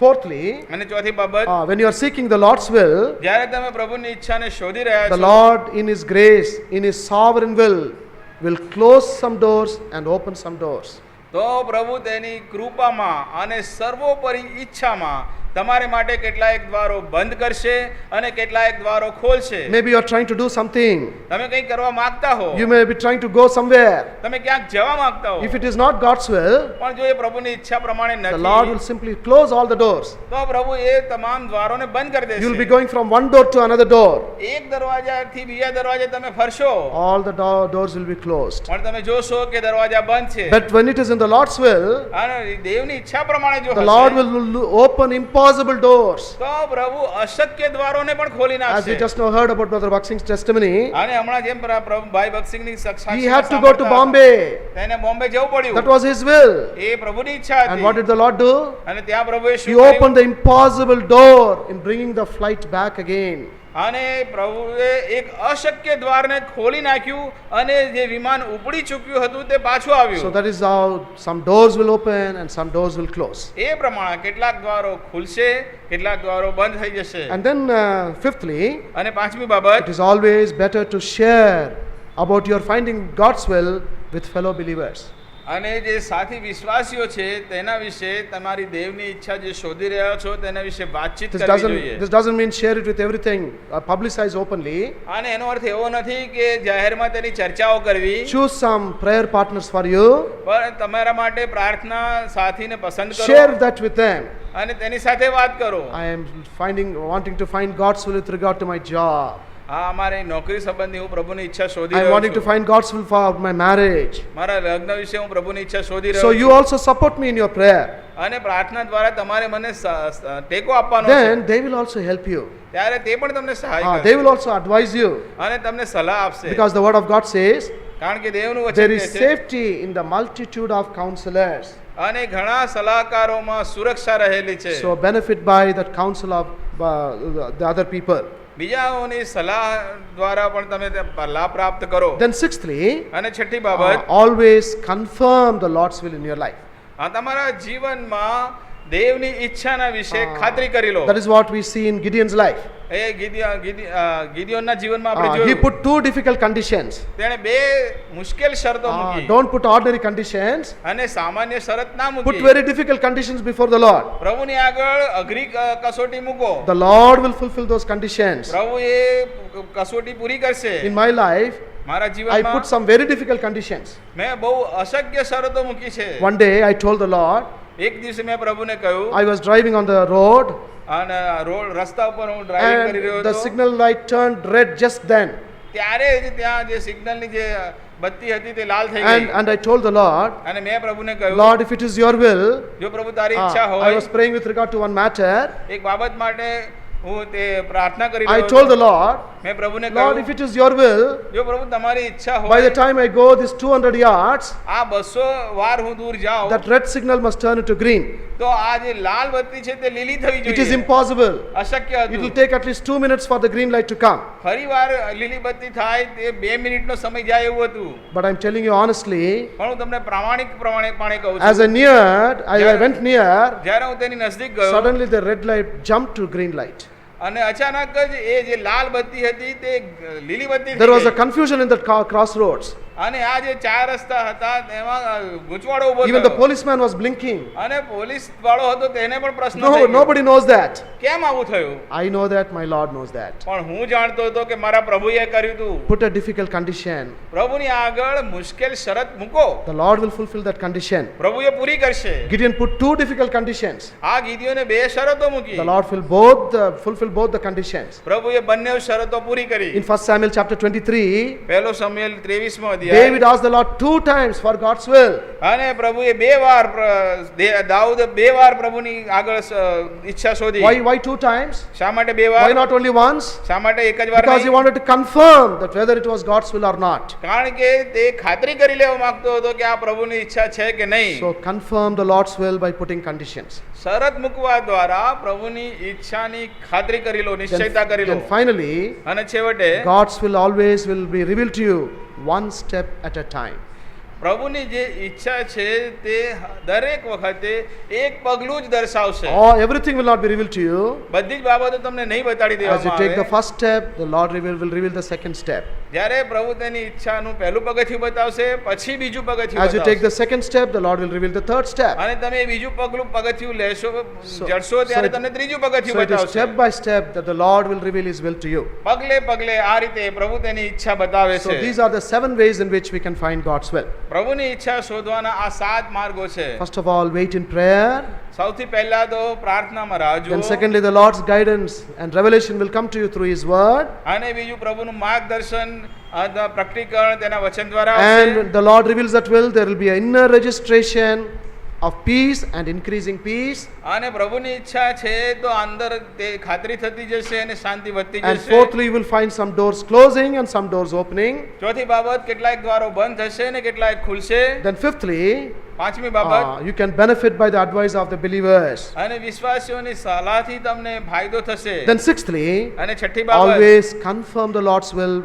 fourthly, અને ચોથી બાબત, when you are seeking the Lord's will, જ્યારે તમે પ્રભુની ઈચ્છાને શોધી રહ્યા the છો, Lord in His grace, in His sovereign will close some doors and open some doors. તો પ્રભુ તેની કૃપામાં અને સર્વોપરી ઈચ્છામાં તમારે માટે કેટલાક દ્વારો બંધ કરશે અને કેટલાક દ્વારો ખોલશે. Maybe you are trying to do something. તમે કંઈ કરવા માંગતા હો, You may be trying to go somewhere. તમે ક્યાંક જવા માંગતા હો, If it is not God's will, પણ જો એ પ્રભુની ઈચ્છા પ્રમાણે the Lord will નથી, simply close all the doors. તો પ્રભુ એ તમામ દ્વારોને બંધ કરી You will be દેશે. going from one door to another door. એક દરવાજાથી બીજા દરવાજે તમે ફરશો, All the doors will be closed. પણ તમે જોશો કે દરવાજા બંધ છે. But when it is in the Lord's will, અને દેવની ઈચ્છા પ્રમાણે જો the Lord હશે, will open impossible doors. તો પ્રભુ અશક્ય દ્વારોને પણ ખોલી As we નાખશે. just now heard about Brother Buxing's testimony, અને હમણાં જેમ પ્રભુ ભાઈ બક્સિંગની સાક્ષાત he had to go to સાંભળતા Bombay. તેને બોમ્બે જવું પડ્યું. That was his will. એ પ્રભુની ઈચ્છા And what હતી. did the Lord do? અને ત્યાં પ્રભુએ He શું કર્યું? opened the impossible door in bringing the flight back again. અને પ્રભુએ એક અશક્ય દ્વારને ખોલી નાખ્યું અને જે વિમાન ઉપડી ચૂક્યું હતું તે પાછું So આવ્યું. that is how some doors will open and some doors will close. એ પ્રમાણે કેટલાક દ્વારો ખુલશે, કેટલાક દ્વારો બંધ થઈ જશે. And then fifthly, અને પાંચમી બાબત, it is always better to share about your finding God's will with fellow believers. અને જે સાથી વિશ્વાસીઓ છે તેના વિશે તમારી દેવની ઈચ્છા જે શોધી રહ્યા છો તેના વિશે વાતચીત This કરવી જોઈએ. doesn't mean share it with everything, publicize openly. અને એનો અર્થ એવો નથી કે જાહેરમાં તેની ચર્ચાઓ કરવી, Choose some prayer partners for you. પણ તમારા માટે પ્રાર્થના સાથીને પસંદ કરો Share that with them. અને તેની સાથે વાત કરો. I am wanting to find God's will with regard to my job. હા, અમારી નોકરી સંબંધી હું પ્રભુની ઈચ્છા શોધી I am રહ્યો wanting to છું. find God's will for my marriage. મારા લગ્ન વિશે હું પ્રભુની ઈચ્છા શોધી So રહ્યો you છું. also support me in your prayer. અને પ્રાર્થના દ્વારા તમારે મને ટેકો આપવાનો છે. Then they will also help you. ત્યારે તે પણ તમને સહાય They કરશે will also advise you. અને તમને સલાહ આપશે. Because the word of God says, કારણ કે દેવનું There વચન is કહે છે safety in the multitude of counselors. અને ઘણા સલાહકારોમાં સુરક્ષા રહેલી છે. So benefit by that counsel of the other people. બીજાઓની સલાહ દ્વારા પણ તમે તે લાભ પ્રાપ્ત કરો. Then sixthly, અને છઠ્ઠી બાબત, always confirm the Lord's will in your life. તમારા જીવનમાં દેવની ઈચ્છાના વિશે ખાતરી કરી લો. That is what we see in Gideon's life. એ ગિદિયોનના જીવનમાં આપણે He જોયું. put two difficult conditions. તેણે બે મુશ્કેલ શરતો મૂકી Don't put ordinary conditions. અને સામાન્ય શરત ના Put મૂકી. very difficult conditions before the Lord. પ્રભુની આગળ અઘરી કસોટી મૂકો. The Lord will fulfill those conditions. પ્રભુ એ કસોટી પૂરી કરશે. In my life, મારા I જીવનમાં put some very difficult conditions. મેં બહુ અશક્ય શરતો મૂકી છે. One day I told the Lord, એક દિવસે મેં પ્રભુને કહ્યું, I was driving on the road અને રસ્તા ઉપર હું ડ્રાઇવિંગ કરી રહ્યો and the હતો. signal light turned red just then. ત્યારે જ ત્યાં જે સિગ્નલની જે બત્તી હતી તે લાલ થઈ ગઈ. And I told the Lord, અને મેં પ્રભુને કહ્યું, Lord, if it is your will, જો પ્રભુ તારી ઈચ્છા I હોય, was praying with regard to one matter. એક બાબત માટે હું તે પ્રાર્થના કરી I રહ્યો told હતો. the Lord, મેં પ્રભુને Lord, કહ્યું, if it is your will, જો પ્રભુ તમારી ઈચ્છા by હોય, the time I go this 200 yards, આ 200 વાર હું દૂર જાઉં, that red signal must turn into green. તો આ જે લાલ બત્તી છે તે લીલી થવી It is જોઈએ. impossible. અશક્ય It will હતું. take at least 2 minutes for the green light to come. ફરીવાર લીલી બત્તી થાય તે 2 મિનિટનો સમય જાય એવું હતું. But I'm telling you honestly, પણ હું તમને પ્રામાણિકપણે કહું as છું, I neared, I went near, જ્યારે હું તેની નજીક ગયો suddenly the red light jumped to green light. અને અચાનક જ એ જે લાલ બત્તી હતી તે લીલી બત્તી There થઈ was a ગઈ. confusion in the crossroads. અને આ જે ચાર રસ્તા હતા તેમાં ગૂંચવાડો ઉભો Even the થયો. policeman was blinking. અને પોલીસ વાળો હતો તેને પણ પ્રશ્ન No, થઈ ગયો. nobody knows that. કેમ આવું થયું? I know that, my Lord knows that. પણ હું જાણતો હતો કે મારા પ્રભુએ કર્યું હતું. Put a difficult condition. પ્રભુની આગળ મુશ્કેલ શરત મૂકો, The Lord will fulfill that condition. પ્રભુએ પૂરી કરશે. Gideon put two difficult conditions. આ ગિદિયોને બે શરતો મૂકી. The Lord will fulfill both the conditions. પ્રભુએ બંને શરતો પૂરી કરી. In 1 Samuel chapter 23, પહેલો સમુએલ 23મો David અધ્યાય. asked the Lord 2 times for God's will. અને પ્રભુએ બે વાર દાઉદ બે વાર પ્રભુની આગળ ઈચ્છા શોધી. Why 2 times? શા માટે બે Why વાર? not only once? શા માટે એક જ વાર Because he નહીં? wanted to confirm that whether it was God's will or not. કારણ કે તે ખાતરી કરી લેવા માંગતો હતો કે આ પ્રભુની ઈચ્છા છે કે નહીં. So confirm the Lord's will by putting conditions. શરત મૂકવા દ્વારા પ્રભુની ઈચ્છાની ખાતરી કરી લો, નિશ્ચયતા કરી લો. Then finally, અને છેવટે God's will always will be revealed to you one step at a time. પ્રભુની જે ઈચ્છા છે તે દરેક વખતે એક પગલું જ દર્શાવશે. Or everything will not be revealed to you. બધી જ બાબતો તમને નહીં બતાડી As you દેવામાં take the આવે. first step, the Lord will reveal the second step. જ્યારે પ્રભુ તેની ઈચ્છાનું પહેલું પગથિયું બતાવશે, પછી બીજું પગથિયું As you take the બતાવશે. second step, the Lord will reveal the third step. અને તમે બીજું પગથિયું લેશો, So- જડશો, ત્યારે so it- તમને ત્રીજું પગથિયું So it is બતાવશે. step by step that the Lord will reveal His will to you. પગલે પગલે આ રીતે પ્રભુ તેની ઈચ્છા બતાવે So છે. these are the 7 ways in which we can find God's will. પ્રભુની ઈચ્છા શોધવાના આ 7 માર્ગો છે. First of all, wait in prayer. સૌથી પહેલા તો પ્રાર્થનામાં રાહ Then જુઓ. secondly, the Lord's guidance and revelation will come to you through His word. અને બીજું પ્રભુનું માર્ગદર્શન, પ્રકટીકરણ તેના વચન દ્વારા આવશે. And the Lord reveals that will. There will be an inner registration of peace and increasing peace. અને પ્રભુની ઈચ્છા છે તો અંદર તે ખાતરી થતી જશે અને શાંતિ વધતી And જશે. fourthly, you will find some doors closing and some doors opening. ચોથી બાબત, કેટલાક દ્વારો બંધ થશે ને કેટલાક ખુલશે. Then fifthly, પાંચમી બાબત, you can benefit by the advice of the believers. અને વિશ્વાસીઓની સલાહથી તમને ફાયદો થશે. Then sixthly, અને છઠ્ઠી બાબત, always confirm the Lord's will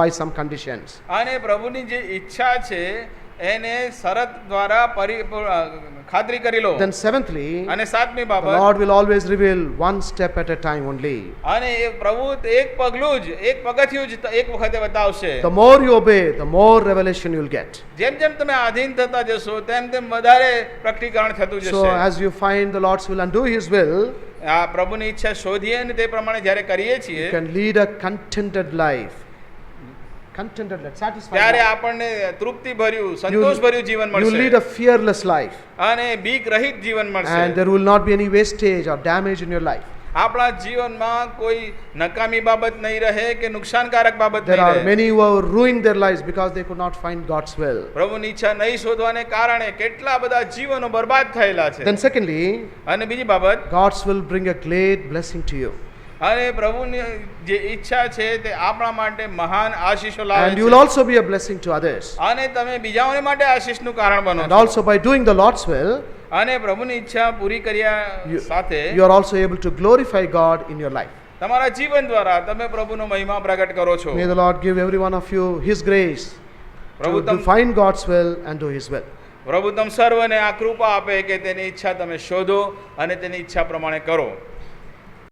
by some conditions. અને પ્રભુની જે ઈચ્છા છે એને શરત દ્વારા ખાતરી કરી લો. Then seventhly, અને સાતમી the બાબત, Lord will always reveal one step at a time only. અને એ પ્રભુ એક પગલું જ, એક પગથિયું જ એક વખતે બતાવશે. The more you obey, the more revelation you'll get. જેમ જેમ તમે આધીન થતા જશો તેમ તેમ વધારે પ્રકટીકરણ થતું So જશે. as you find the Lord's will and do His will, આ પ્રભુની ઈચ્છા શોધીએ અને તે પ્રમાણે જ્યારે કરીએ you છીએ can lead a contented life. Contented life, satisfied ત્યારે life. આપણને તૃપ્તિ ભર્યું, સંતોષ ભર્યું જીવન You'll lead મળશે a fearless life. અને બીક રહિત જીવન And મળશે. there will not be any wastage or damage in your life. આપણા જીવનમાં કોઈ નકામી બાબત નહીં રહે કે નુકસાનકારક બાબત There નહીં are રહે. many who have ruined their lives because they could not find God's will. પ્રભુની ઈચ્છા નહીં શોધવાને કારણે કેટલા બધા જીવનો બરબાદ થયેલા છે. Then secondly, અને બીજી બાબત, God's will bring a great blessing to you. અને પ્રભુની જે ઈચ્છા છે તે આપણા માટે મહાન આશીષો લાવે And you will છે also be a blessing to others. અને તમે બીજાઓને માટે આશીષનું કારણ બનો And છો also by doing the Lord's will, અને પ્રભુની ઈચ્છા પૂરી કર્યા સાથે you are also able to glorify God in your life. તમારા જીવન દ્વારા તમે પ્રભુનો મહિમા પ્રગટ કરો છો May the Lord give every one of you His grace પ્રભુ to find God's will and do His will. પ્રભુ તમ સર્વને આ કૃપા આપે કે તેની ઈચ્છા તમે શોધો અને તેની ઈચ્છા પ્રમાણે કરો